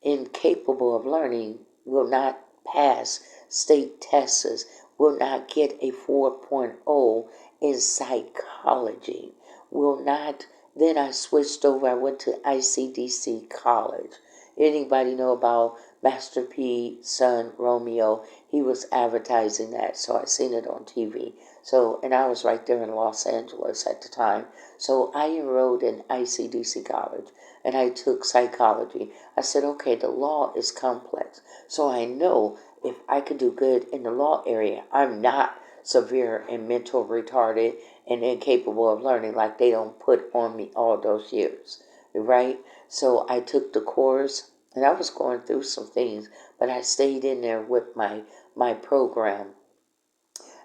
incapable of learning will not pass state tests, will not get a 4.0 in psychology, will not. Then I switched over. I went to ICDC college. Anybody know about Master P's son, Romeo? He was advertising that, so I seen it on TV. So, and I was right there in Los Angeles at the time. So I enrolled in ICDC college and I took psychology. I said, okay, the law is complex. So I know if I could do good in the law area, I'm not severe and mental retarded and incapable of learning like they don't put on me all those years, right? So I took the course and I was going through some things, but I stayed in there with my program.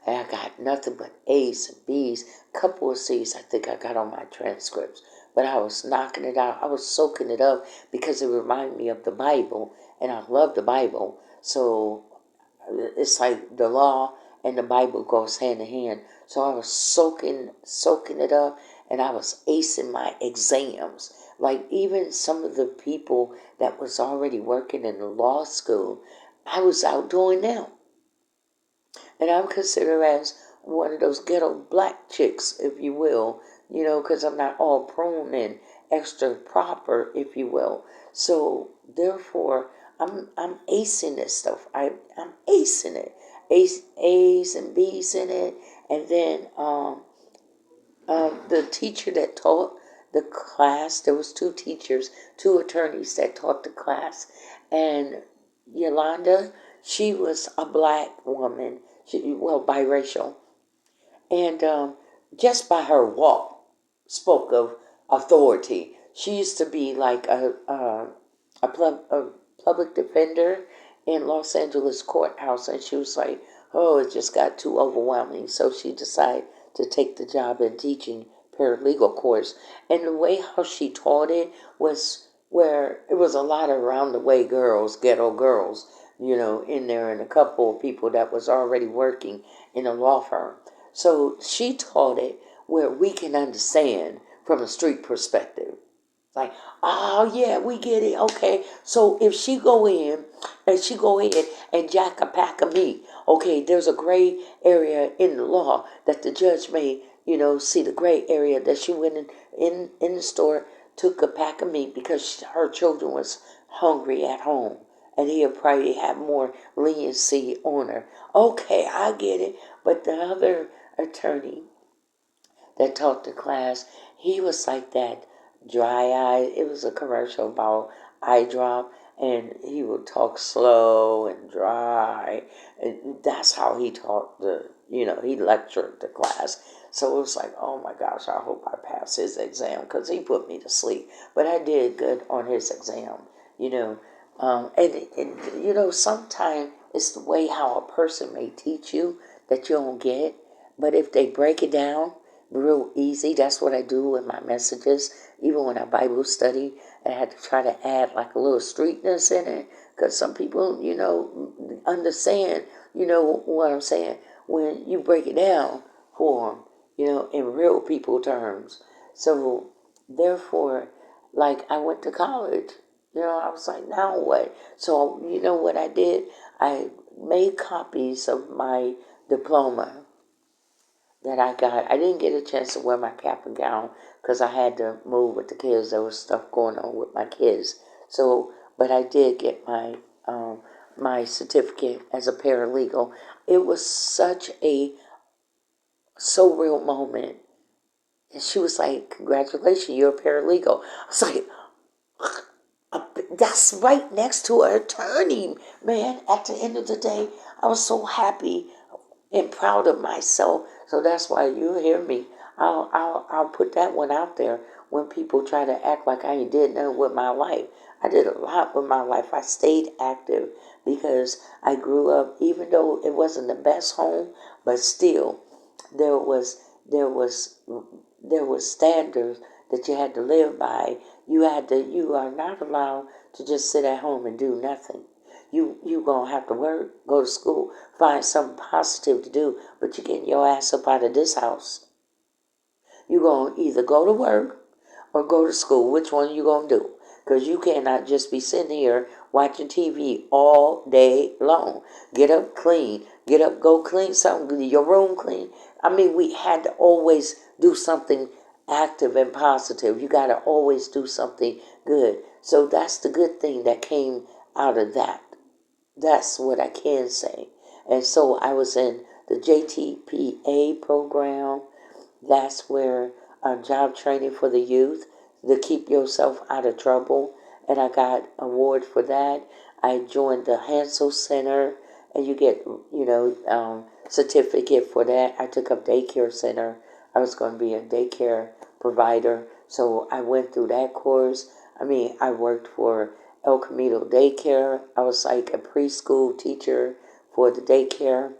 And I got nothing but A's and B's, couple of C's I think I got on my transcripts. But I was knocking it out. I was soaking it up because it reminded me of the Bible. And I love the Bible. So it's like the law and the Bible goes hand in hand. So I was soaking it up, and I was acing my exams. Like even some of the people that was already working in the law school, I was outdoing them. And I'm considered as one of those ghetto black chicks, if you will, because I'm not all prone and extra proper, if you will. So therefore, I'm acing this stuff. I'm acing it. A's and B's in it, and then the teacher that taught the class, there was 2 teachers, 2 attorneys that taught the class, and Yolanda, she was a black woman, biracial, and just by her walk, spoke of authority. She used to be like a public defender in Los Angeles courthouse, and she was like, oh, it just got too overwhelming, so she decided to take the job in teaching paralegal course. And the way how she taught it was where it was a lot of round the way girls, ghetto girls, in there, and a couple of people that was already working in a law firm. So she taught it where we can understand from a street perspective. Like, oh yeah, we get it. Okay, so if she go in and she go ahead and jack a pack of meat, okay, there's a gray area in the law that the judge may, see the gray area that she went in the store, took a pack of meat because her children was hungry at home, and he'll probably have more leniency on her. Okay, I get it. But the other attorney that taught the class, he was like that, dry eye. It was a commercial about eye drop, and he would talk slow and dry, and that's how he taught he lectured the class. So it was like, oh my gosh, I hope I pass his exam, because he put me to sleep. But I did good on his exam, you know. Sometimes it's the way how a person may teach you that you don't get. But if they break it down real easy, that's what I do with my messages. Even when I Bible study, I had to try to add like a little streetness in it. Because some people, understand, what I'm saying, when you break it down for them, in real people terms. So, therefore, like I went to college. I was like, now what? So, you know what I did? I made copies of my diploma that I got. I didn't get a chance to wear my cap and gown because I had to move with the kids. There was stuff going on with my kids. So, but I did get my certificate as a paralegal. It was such a so real moment. And she was like, "Congratulations, you're a paralegal." I was like, that's right next to an attorney, man. At the end of the day, I was so happy and proud of myself. So that's why you hear me. I'll put that one out there when people try to act like I ain't did nothing with my life. I did a lot with my life. I stayed active because I grew up, even though it wasn't the best home, but still there was there was there was standards that you had to live by. You are not allowed to just sit at home and do nothing. You gonna have to work, go to school, find something positive to do, but you getting your ass up out of this house. You gonna either go to work or go to school. Which one you gonna do? Because you cannot just be sitting here watching TV all day long. Get up, clean. Get up, go clean something. Your room clean. I mean, we had to always do something active and positive. You got to always do something good. So that's the good thing that came out of that. That's what I can say. And so I was in the JTPA program. That's where job training for the youth to keep yourself out of trouble. And I got award for that. I joined the Hansel Center, and you get, certificate for that. I took up daycare center. I was going to be a daycare provider. So I went through that course. I worked for El Camino Daycare. I was like a preschool teacher for the daycare.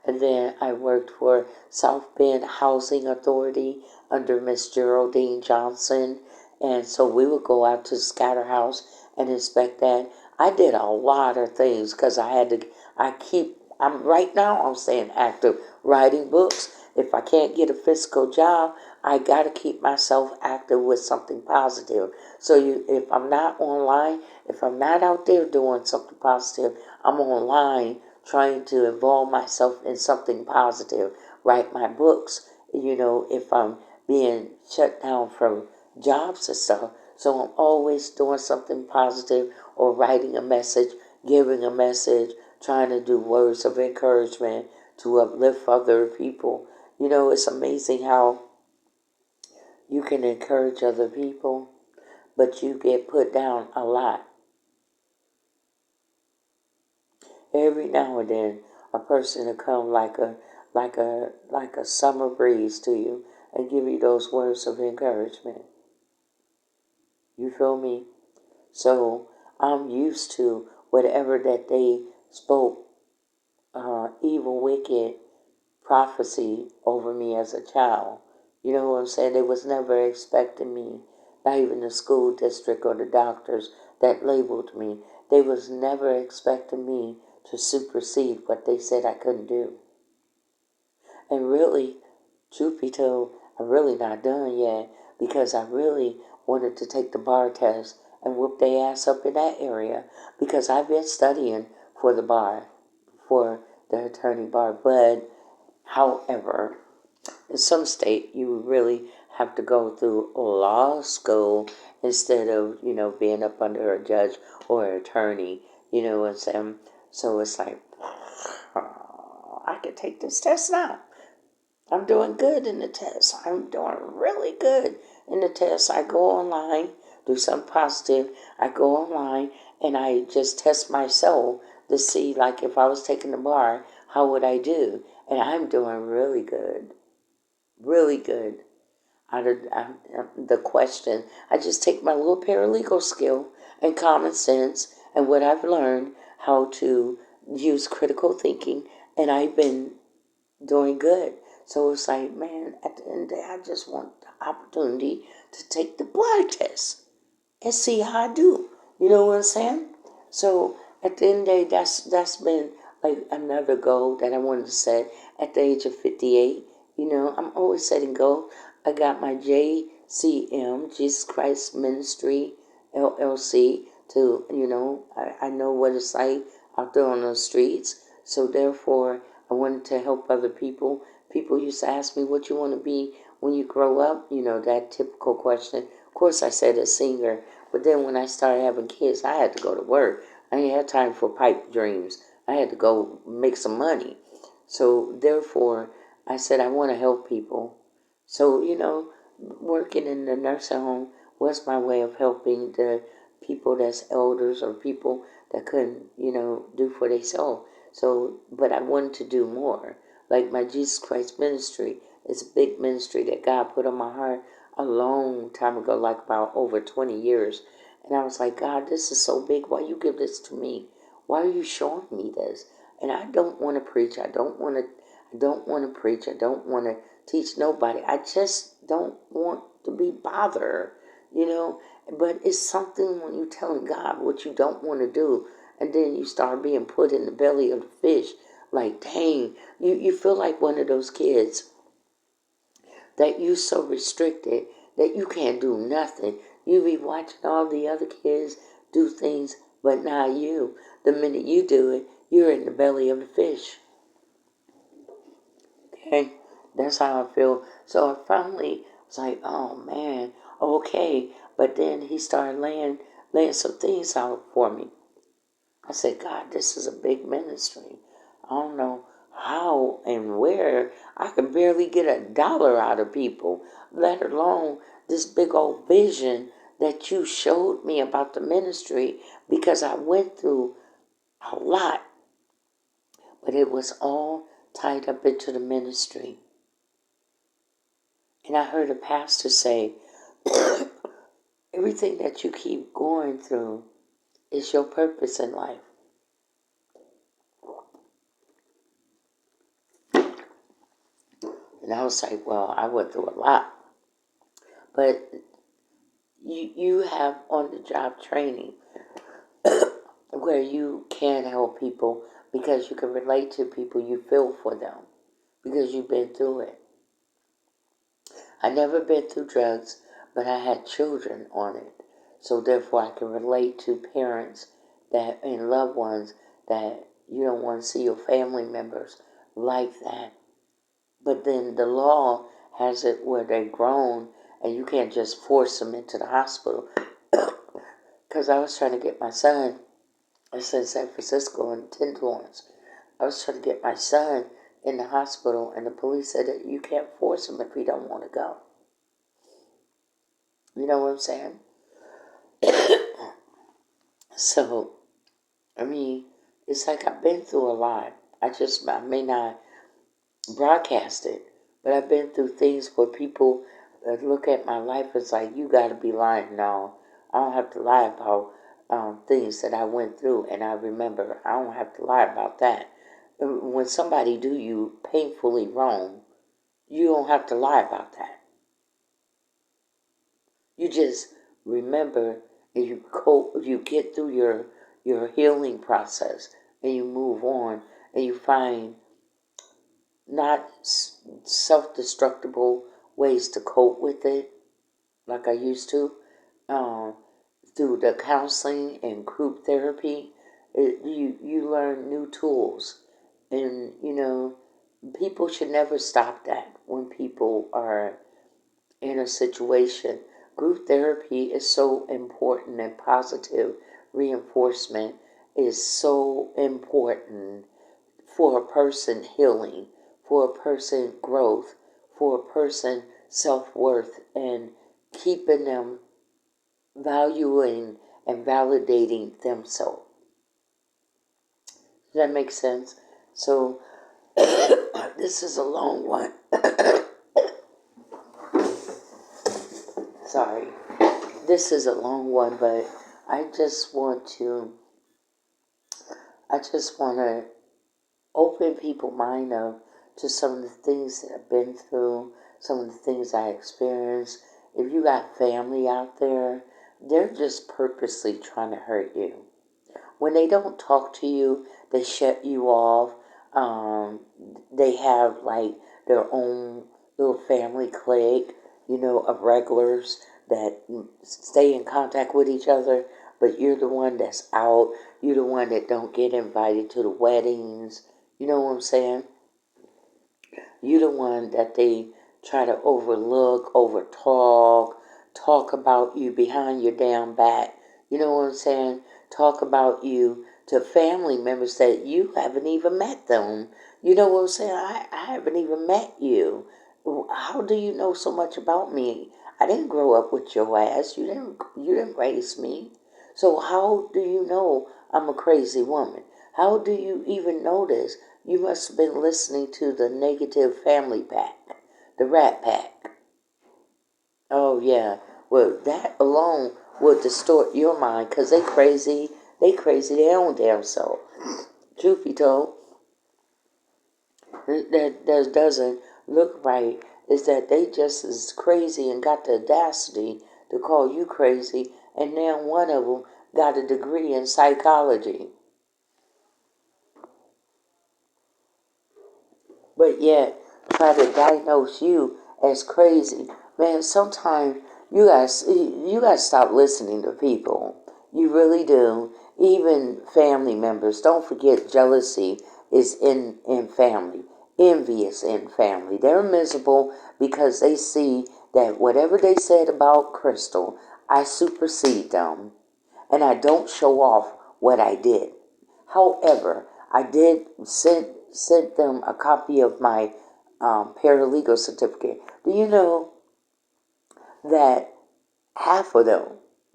And then I worked for South Bend Housing Authority under Miss Geraldine Johnson. And so we would go out to the Scatter House and inspect that. I did a lot of things because right now I'm staying active, writing books. If I can't get a physical job, I got to keep myself active with something positive. So if I'm not online, if I'm not out there doing something positive, I'm online trying to involve myself in something positive, write my books, if I'm being shut down from jobs and stuff. So I'm always doing something positive or writing a message, giving a message, trying to do words of encouragement to uplift other people. It's amazing how you can encourage other people, but you get put down a lot. Every now and then, a person will come like a summer breeze to you and give you those words of encouragement. You feel me? So I'm used to whatever that they spoke, evil, wicked prophecy over me as a child. You know what I'm saying? They was never expecting me, not even the school district or the doctors that labeled me. They was never expecting me to supersede what they said I couldn't do. And really, truth be told, I'm really not done yet because I really wanted to take the bar test and whoop their ass up in that area because I've been studying for the bar, for the attorney bar. But, however, in some state, you really have to go through law school instead of, being up under a judge or an attorney. You know what I'm saying? So it's like, I can take this test now. I'm doing good in the test. I'm doing really good in the test. I go online, do something positive. I go online and I just test myself to see, like, if I was taking the bar, how would I do? And I'm doing really good. Really good. Out of the question, I just take my little paralegal skill and common sense and what I've learned, how to use critical thinking, and I've been doing good. So it's like, man, at the end of the day, I just want the opportunity to take the blood test and see how I do. You know what I'm saying? So at the end of the day, that's been like another goal that I wanted to set at the age of 58. I'm always setting goals. I got my JCM, Jesus Christ Ministry, LLC, to, I know what it's like out there on those streets. So therefore, I wanted to help other people. People used to ask me what you want to be when you grow up. That typical question. Of course, I said a singer. But then when I started having kids, I had to go to work. I didn't have time for pipe dreams. I had to go make some money. So therefore, I said I want to help people. So, working in the nursing home was my way of helping the people that's elders or people that couldn't, do for themselves. So, but I wanted to do more. Like my Jesus Christ ministry is a big ministry that God put on my heart a long time ago, like about over 20 years. And I was like, God, this is so big. Why you give this to me? Why are you showing me this? And I don't want to preach. I don't want to preach. I don't want to teach nobody. I just don't want to be bothered, But it's something when you telling God what you don't want to do, and then you start being put in the belly of the fish. Like, dang, you feel like one of those kids that you so restricted that you can't do nothing. You be watching all the other kids do things, but not you. The minute you do it, you're in the belly of the fish. Okay, that's how I feel. So I finally was like, oh man, okay. But then he started laying some things out for me. I said, God, this is a big ministry. I don't know how and where. I can barely get $1 out of people, let alone this big old vision that you showed me about the ministry, because I went through a lot, but it was all tied up into the ministry. And I heard a pastor say, everything that you keep going through is your purpose in life. And I was like, well, I went through a lot. But you have on-the-job training where you can help people because you can relate to people, you feel for them because you've been through it. I never been through drugs, but I had children on it. So therefore I can relate to parents that and loved ones that you don't want to see your family members like that. But then the law has it where they're grown and you can't just force them into the hospital. Because I was trying to get my son, I was in San Francisco in Tenderloins. I was trying to get my son in the hospital, and the police said that you can't force him if he don't want to go. You know what I'm saying? So, I mean, it's like I've been through a lot. I may not broadcast it, but I've been through things where people look at my life as like, you got to be lying. No, I don't have to lie about things that I went through, and I remember. I don't have to lie about that. When somebody do you painfully wrong, you don't have to lie about that. You just remember, and you cope, you get through your healing process, and you move on, and you find not self-destructible ways to cope with it like I used to. Um, Through the counseling and group therapy, you learn new tools, and people should never stop that when people are in a situation. Group therapy is so important, and positive reinforcement is so important for a person healing, for a person growth, for a person self-worth, and keeping them valuing and validating themselves. Does that make sense? So this is a long one. Sorry. This is a long one, but I just want to open people's mind up to some of the things that I've been through, some of the things I experienced. If you got family out there, they're just purposely trying to hurt you. When they don't talk to you, they shut you off. They have like their own little family clique, of regulars that stay in contact with each other, but you're the one that's out. You're the one that don't get invited to the weddings. You know what I'm saying? You're the one that they try to overlook, talk about you behind your damn back. You know what I'm saying? Talk about you to family members that you haven't even met them. You know what I'm saying? I haven't even met you. How do you know so much about me? I didn't grow up with your ass. You didn't raise me. So how do you know I'm a crazy woman? How do you even know this? You must have been listening to the negative family pack, the rat pack. Oh, yeah. Well, that alone will distort your mind because they crazy. They crazy their own damn self. Truth be told, that doesn't look right is that they just as crazy and got the audacity to call you crazy, and now one of them got a degree in psychology. But yet try to diagnose you as crazy. Man, sometimes you guys stop listening to people. You really do. Even family members. Don't forget jealousy is in family. Envy is in family. They're miserable because they see that whatever they said about Crystal, I supersede them. And I don't show off what I did. However, I did send them a copy of my paralegal certificate. Do you know that half of them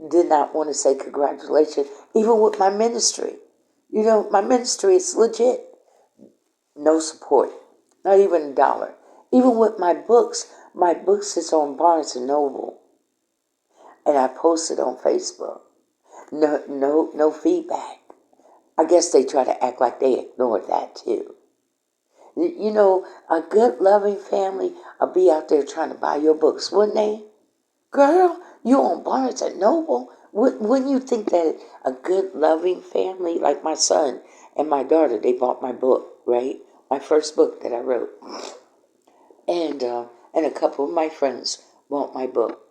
did not want to say congratulations, even with my ministry? My ministry is legit. No support, not even a dollar. Even with my books is on Barnes and Noble, and I posted on Facebook. No feedback. I guess they try to act like they ignored that too. A good loving family would be out there trying to buy your books, wouldn't they? Girl, you on Barnes and Noble. Wouldn't you think that a good loving family, like my son and my daughter, they bought my book, right? My first book that I wrote. And a couple of my friends bought my book.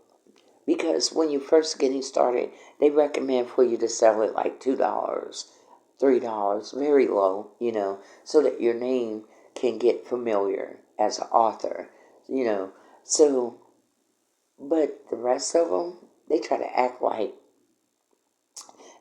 Because when you're first getting started, they recommend for you to sell it like $2, $3, very low, so that your name can get familiar as an author, So, but the rest of them, they try to act like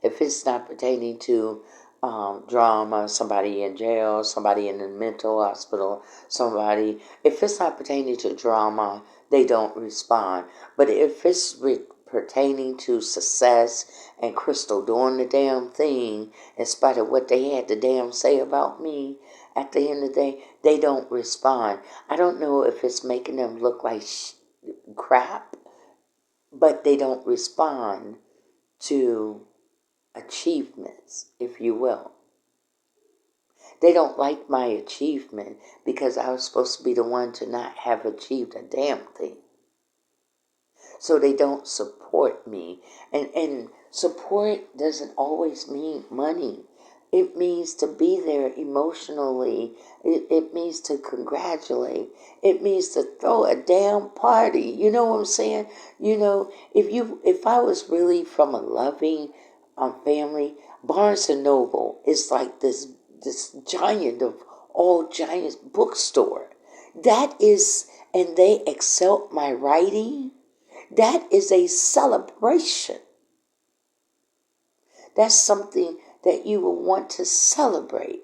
if it's not pertaining to drama, somebody in jail, somebody in a mental hospital, if it's not pertaining to drama, they don't respond. But if it's pertaining to success and Crystal doing the damn thing, in spite of what they had to damn say about me, at the end of the day, they don't respond. I don't know if it's making them look like crap, but they don't respond to achievements, if you will. They don't like my achievement because I was supposed to be the one to not have achieved a damn thing. so they don't support me. And support doesn't always mean money. It means to be there emotionally. It means to congratulate. It means to throw a damn party. You know what I'm saying? If I was really from a loving family, Barnes and Noble is like this giant of all giants bookstore. That is, and they accept my writing. That is a celebration. That's something that you will want to celebrate.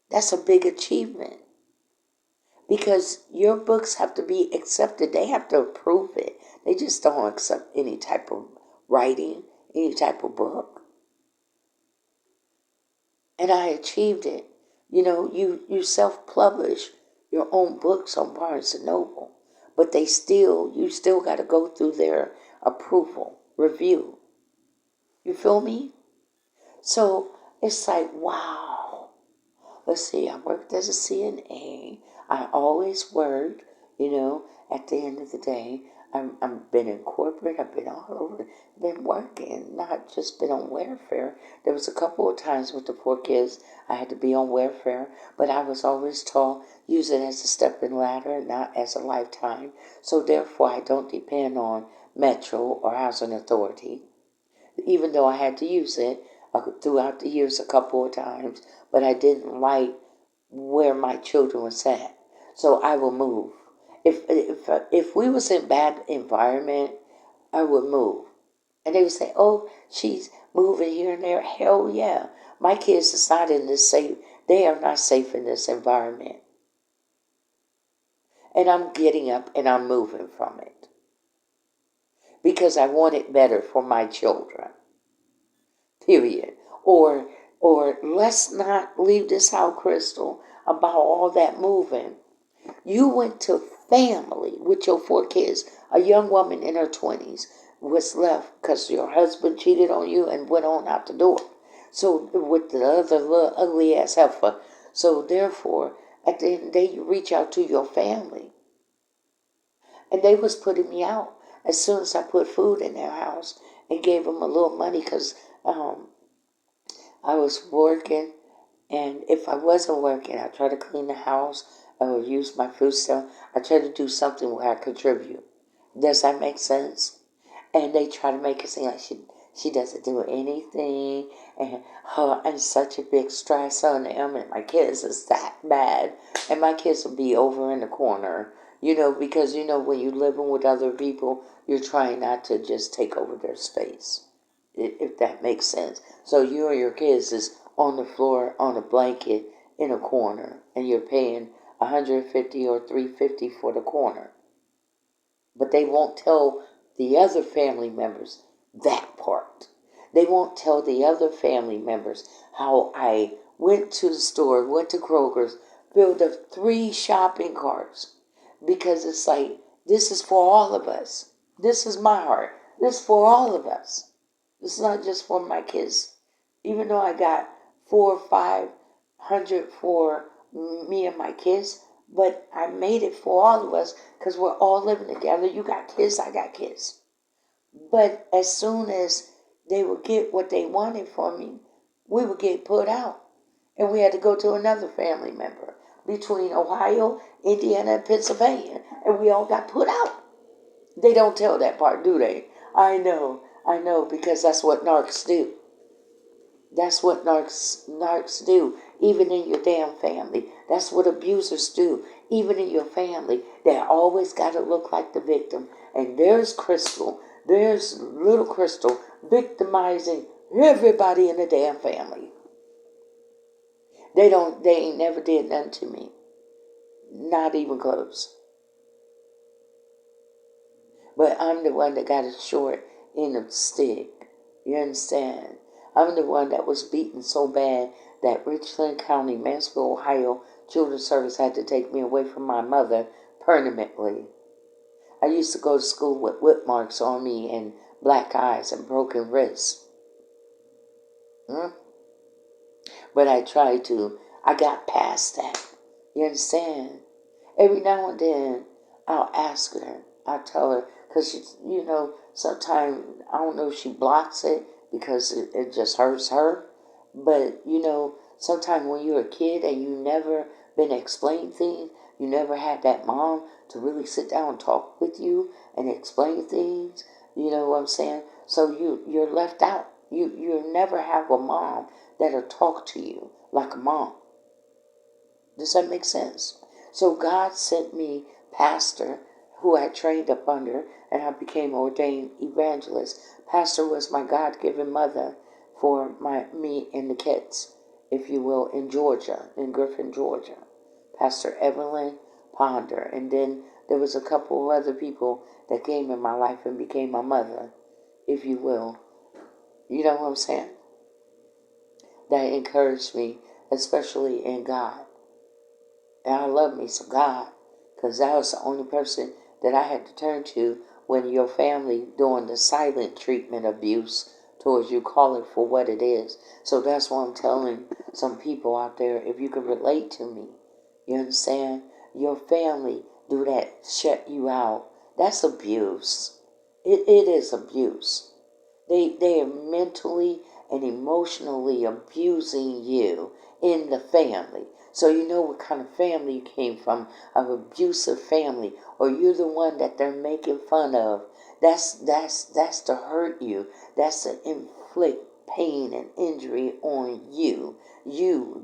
That's a big achievement because your books have to be accepted. They have to approve it. They just don't accept any type of writing, any type of book. And I achieved it. You self-publish your own books on Barnes and Noble, but you still got to go through their approval, review. You feel me? So it's like, wow. Let's see, I worked as a CNA. I always worked, at the end of the day. I've been in corporate, I've been all over, been working, not just been on welfare. There was a couple of times with the 4 kids I had to be on welfare, but I was always taught use it as a stepping ladder, not as a lifetime. So therefore, I don't depend on Metro or Housing Authority, even though I had to use it throughout the years a couple of times, but I didn't like where my children was at. So I will move. If we was in bad environment, I would move. And they would say, "Oh, she's moving here and there." Hell yeah. My kids is not in this safe. They are not safe in this environment. And I'm getting up and I'm moving from it. Because I want it better for my children. Period. Or let's not leave this out, Crystal, about all that moving. You went to family with your 4 kids. A young woman in her 20s was left because your husband cheated on you and went on out the door. So with the other little ugly ass heifer. So therefore, at the end of the day, you reach out to your family. And they was putting me out as soon as I put food in their house and gave them a little money because I was working, and if I wasn't working, I try to clean the house. I would use my food stamp. I try to do something where I contribute. Does that make sense? And they try to make it seem like she doesn't do anything, and I'm such a big stress on them, and my kids is that bad, and my kids will be over in the corner, because when you're living with other people, you're trying not to just take over their space, if that makes sense. So you and your kids is on the floor on a blanket in a corner, and you're paying $150 or $350 for the corner. But they won't tell the other family members that part. They won't tell the other family members how I went to the store, went to Kroger's, filled up 3 shopping carts. Because it's like, this is for all of us. This is my heart. This is for all of us. It's not just for my kids. Even though I got 4 or 500 for me and my kids, but I made it for all of us because we're all living together. You got kids, I got kids. But as soon as they would get what they wanted from me, we would get put out. And we had to go to another family member between Ohio, Indiana, and Pennsylvania. And we all got put out. They don't tell that part, do they? I know, because that's what narcs do. That's what narcs do, even in your damn family. That's what abusers do, even in your family. They always got to look like the victim. And there's little Crystal victimizing everybody in the damn family. They ain't never did nothing to me. Not even close. But I'm the one that got a short end of the stick. You understand? I'm the one that was beaten so bad that Richland County, Mansfield, Ohio Children's Service had to take me away from my mother permanently. I used to go to school with whip marks on me and black eyes and broken wrists. But I got past that. You understand? Every now and then, I'll ask her. I'll tell her, Because, sometimes, I don't know if she blocks it because it just hurts her. But, sometimes when you're a kid and you never been explained things, you never had that mom to really sit down and talk with you and explain things. You know what I'm saying? So you're left out. You never have a mom that'll talk to you like a mom. Does that make sense? So God sent me pastor who I trained up under, and I became ordained evangelist. Pastor was my God-given mother for me and the kids, if you will, in Georgia, in Griffin, Georgia. Pastor Evelyn Ponder. And then there was a couple of other people that came in my life and became my mother, if you will. You know what I'm saying? That encouraged me, especially in God. And I love me some God, because that was the only person that I had to turn to when your family doing the silent treatment abuse towards you. Call it for what it is. So that's why I'm telling some people out there, if you can relate to me, you understand? Your family do that, shut you out. That's abuse. It is abuse. They are mentally and emotionally abusing you in the family. So you know what kind of family you came from, an abusive family, or you're the one that they're making fun of. That's to hurt you. That's to inflict pain and injury on you,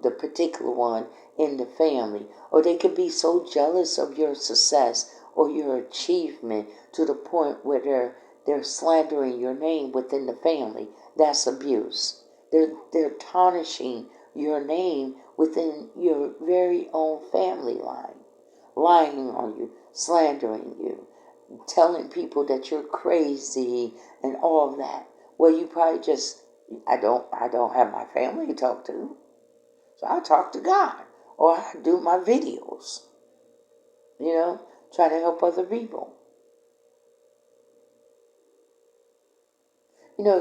the particular one in the family. Or they could be so jealous of your success or your achievement to the point where they're slandering your name within the family. That's abuse. They're tarnishing your name within your very own family line, lying on you, slandering you, telling people that you're crazy and all of that. Well, you probably just, I don't have my family to talk to, so I talk to God, or I do my videos, try to help other people.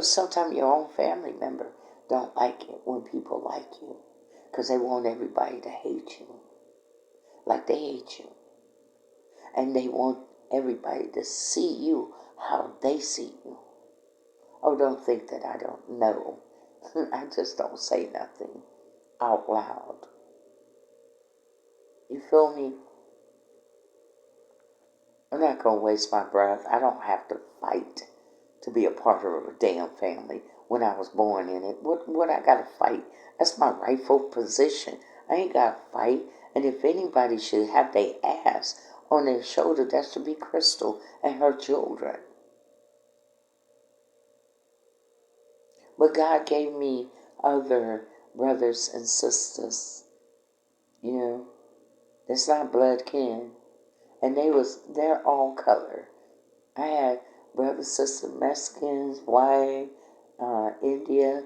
Sometimes your own family member don't like it when people like you, because they want everybody to hate you like they hate you. And they want everybody to see you how they see you. Oh, don't think that I don't know. I just don't say nothing out loud. You feel me? I'm not going to waste my breath. I don't have to fight to be a part of a damn family when I was born in it. What I got to fight? That's my rightful position. I ain't got to fight. And if anybody should have their ass on their shoulder, that should be Crystal and her children. But God gave me other brothers and sisters, that's not blood kin. And they're all color. I had brothers, sisters, Mexicans, white, India,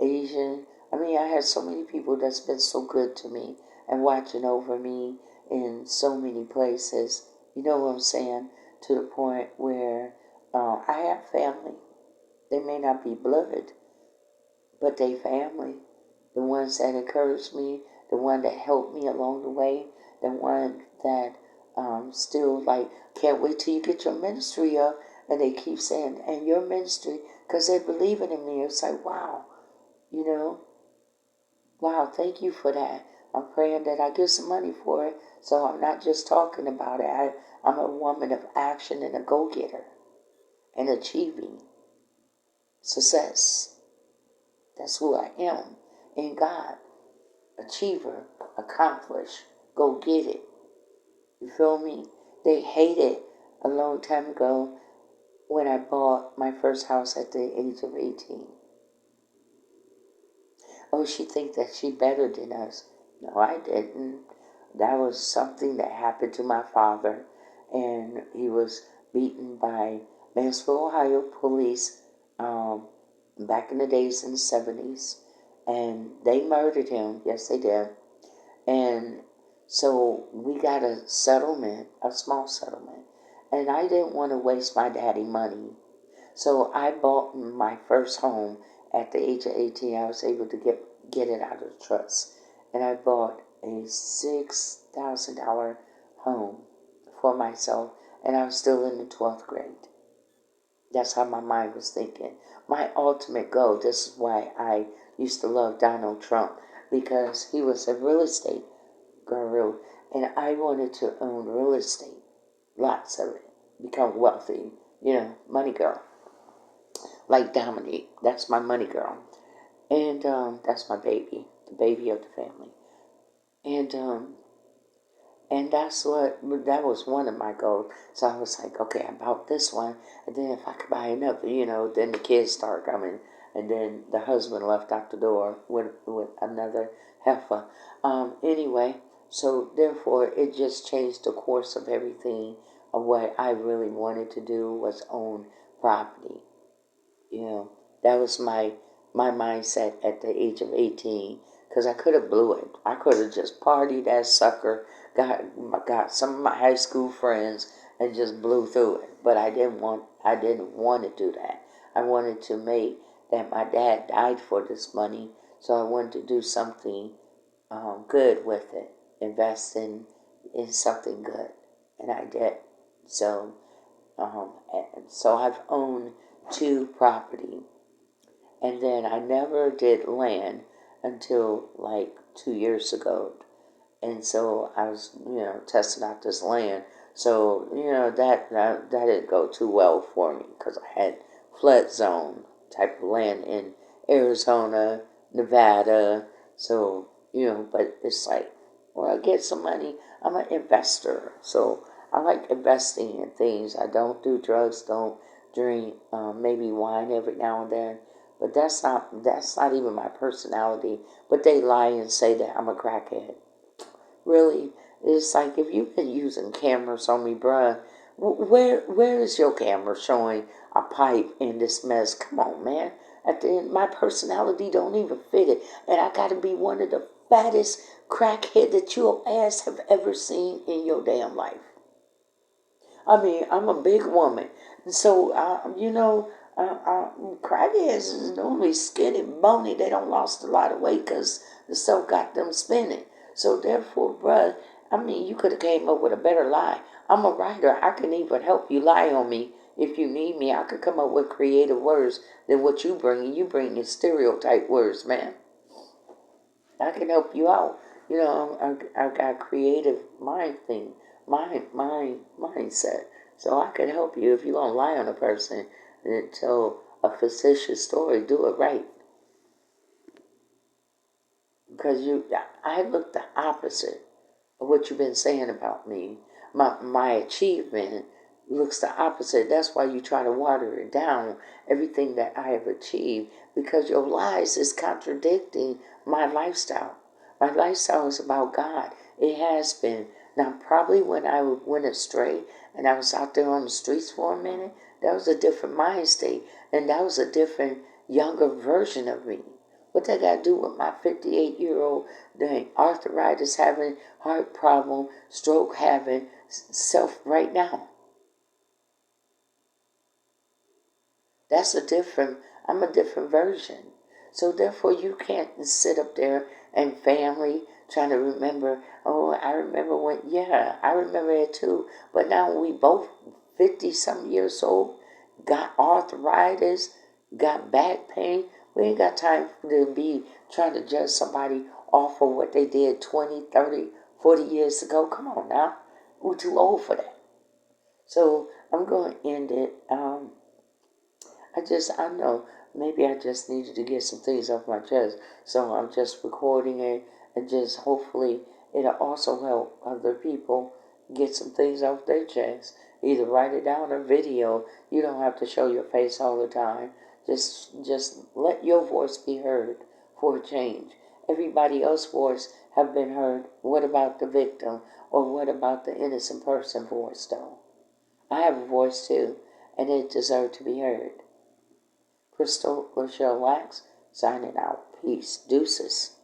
Asian. I mean, I had so many people that's been so good to me and watching over me in so many places. You know what I'm saying? To the point where I have family. They may not be blood, but they family. The ones that encouraged me, the one that helped me along the way, the one that still like, can't wait till you get your ministry up. And they keep saying, and your ministry, because they're believing in me. It's like, wow, wow, thank you for that. I'm praying that I get some money for it. So I'm not just talking about it. I'm a woman of action and a go-getter and achieving success. That's who I am in God. Achiever, accomplish, go get it. You feel me? They hated a long time ago when I bought my first house at the age of 18. Oh, she think that she better than us. No, I didn't. That was something that happened to my father, and he was beaten by Mansfield, Ohio police back in the days in the 70s, and they murdered him. Yes, they did. And so we got a settlement, a small settlement, and I didn't want to waste my daddy money. So I bought my first home at the age of 18. I was able to get it out of the trust. And I bought a $6,000 home for myself and I was still in the 12th grade. That's how my mind was thinking. My ultimate goal, this is why I used to love Donald Trump, because he was a real estate guru, and I wanted to own real estate, lots of it, become wealthy, money girl, like Dominique. That's my money girl, and that's my baby, the baby of the family, and that was one of my goals. So I was like, okay, I bought this one, and then if I could buy another, then the kids started coming, and then the husband left out the door with another heifer. Anyway, so therefore it just changed the course of everything. Of what I really wanted to do was own property. That was my mindset at the age of 18, because I could have blew it. I could have just partied that sucker, got some of my high school friends, and just blew through it. But I didn't want to do that. I wanted to make that. My dad died for this money, so I wanted to do something good with it, invest in something good, and I did. So so I've owned two property, and then I never did land until like 2 years ago. And so I was, testing out this land. So, that didn't go too well for me, because I had flood zone type of land in Arizona, Nevada. So, but it's like, well, I get some money. I'm an investor. So I like investing in things. I don't do drugs, don't drink, maybe wine every now and then. But that's not even my personality. But they lie and say that I'm a crackhead. Really, it's like, if you've been using cameras on me, bruh, where is your camera showing a pipe in this mess? Come on, man. At the end, my personality don't even fit it, and I gotta be one of the fattest crackhead that your ass have ever seen in your damn life. I mean, I'm a big woman, so crackheads is normally skinny, bony. They don't lost a lot of weight because the stuff got them spinning. So therefore, bruh, I mean, you could have came up with a better lie. I'm a writer. I can even help you lie on me if you need me. I could come up with creative words than what you bring. You bring in stereotype words, man. I can help you out. I got creative mindset. So I can help you if you're going to lie on a person and tell a fictitious story. Do it right. Because I look the opposite of what you've been saying about me. My achievement looks the opposite. That's why you try to water it down, everything that I have achieved, because your lies is contradicting my lifestyle. My lifestyle is about God. It has been. Now, probably when I went astray and I was out there on the streets for a minute, that was a different mind state, and that was a different, younger version of me. What that got to do with my 58-year-old doing arthritis having, heart problem, stroke having, self right now? I'm a different version. So therefore you can't sit up there and family trying to remember, oh, I remember when, yeah, I remember it too. But now we both 50-some years old, got arthritis, got back pain. We ain't got time to be trying to judge somebody off of what they did 20, 30, 40 years ago. Come on now. We're too old for that. So I'm going to end it. I know, maybe I just needed to get some things off my chest. So I'm just recording it, and just hopefully it'll also help other people get some things off their chest. Either write it down or video. You don't have to show your face all the time. Just let your voice be heard for a change. Everybody else's voice have been heard. What about the victim? Or what about the innocent person voice, though? I have a voice too, and it deserves to be heard. Crystal Lashelle Wax, signing out. Peace. Deuces.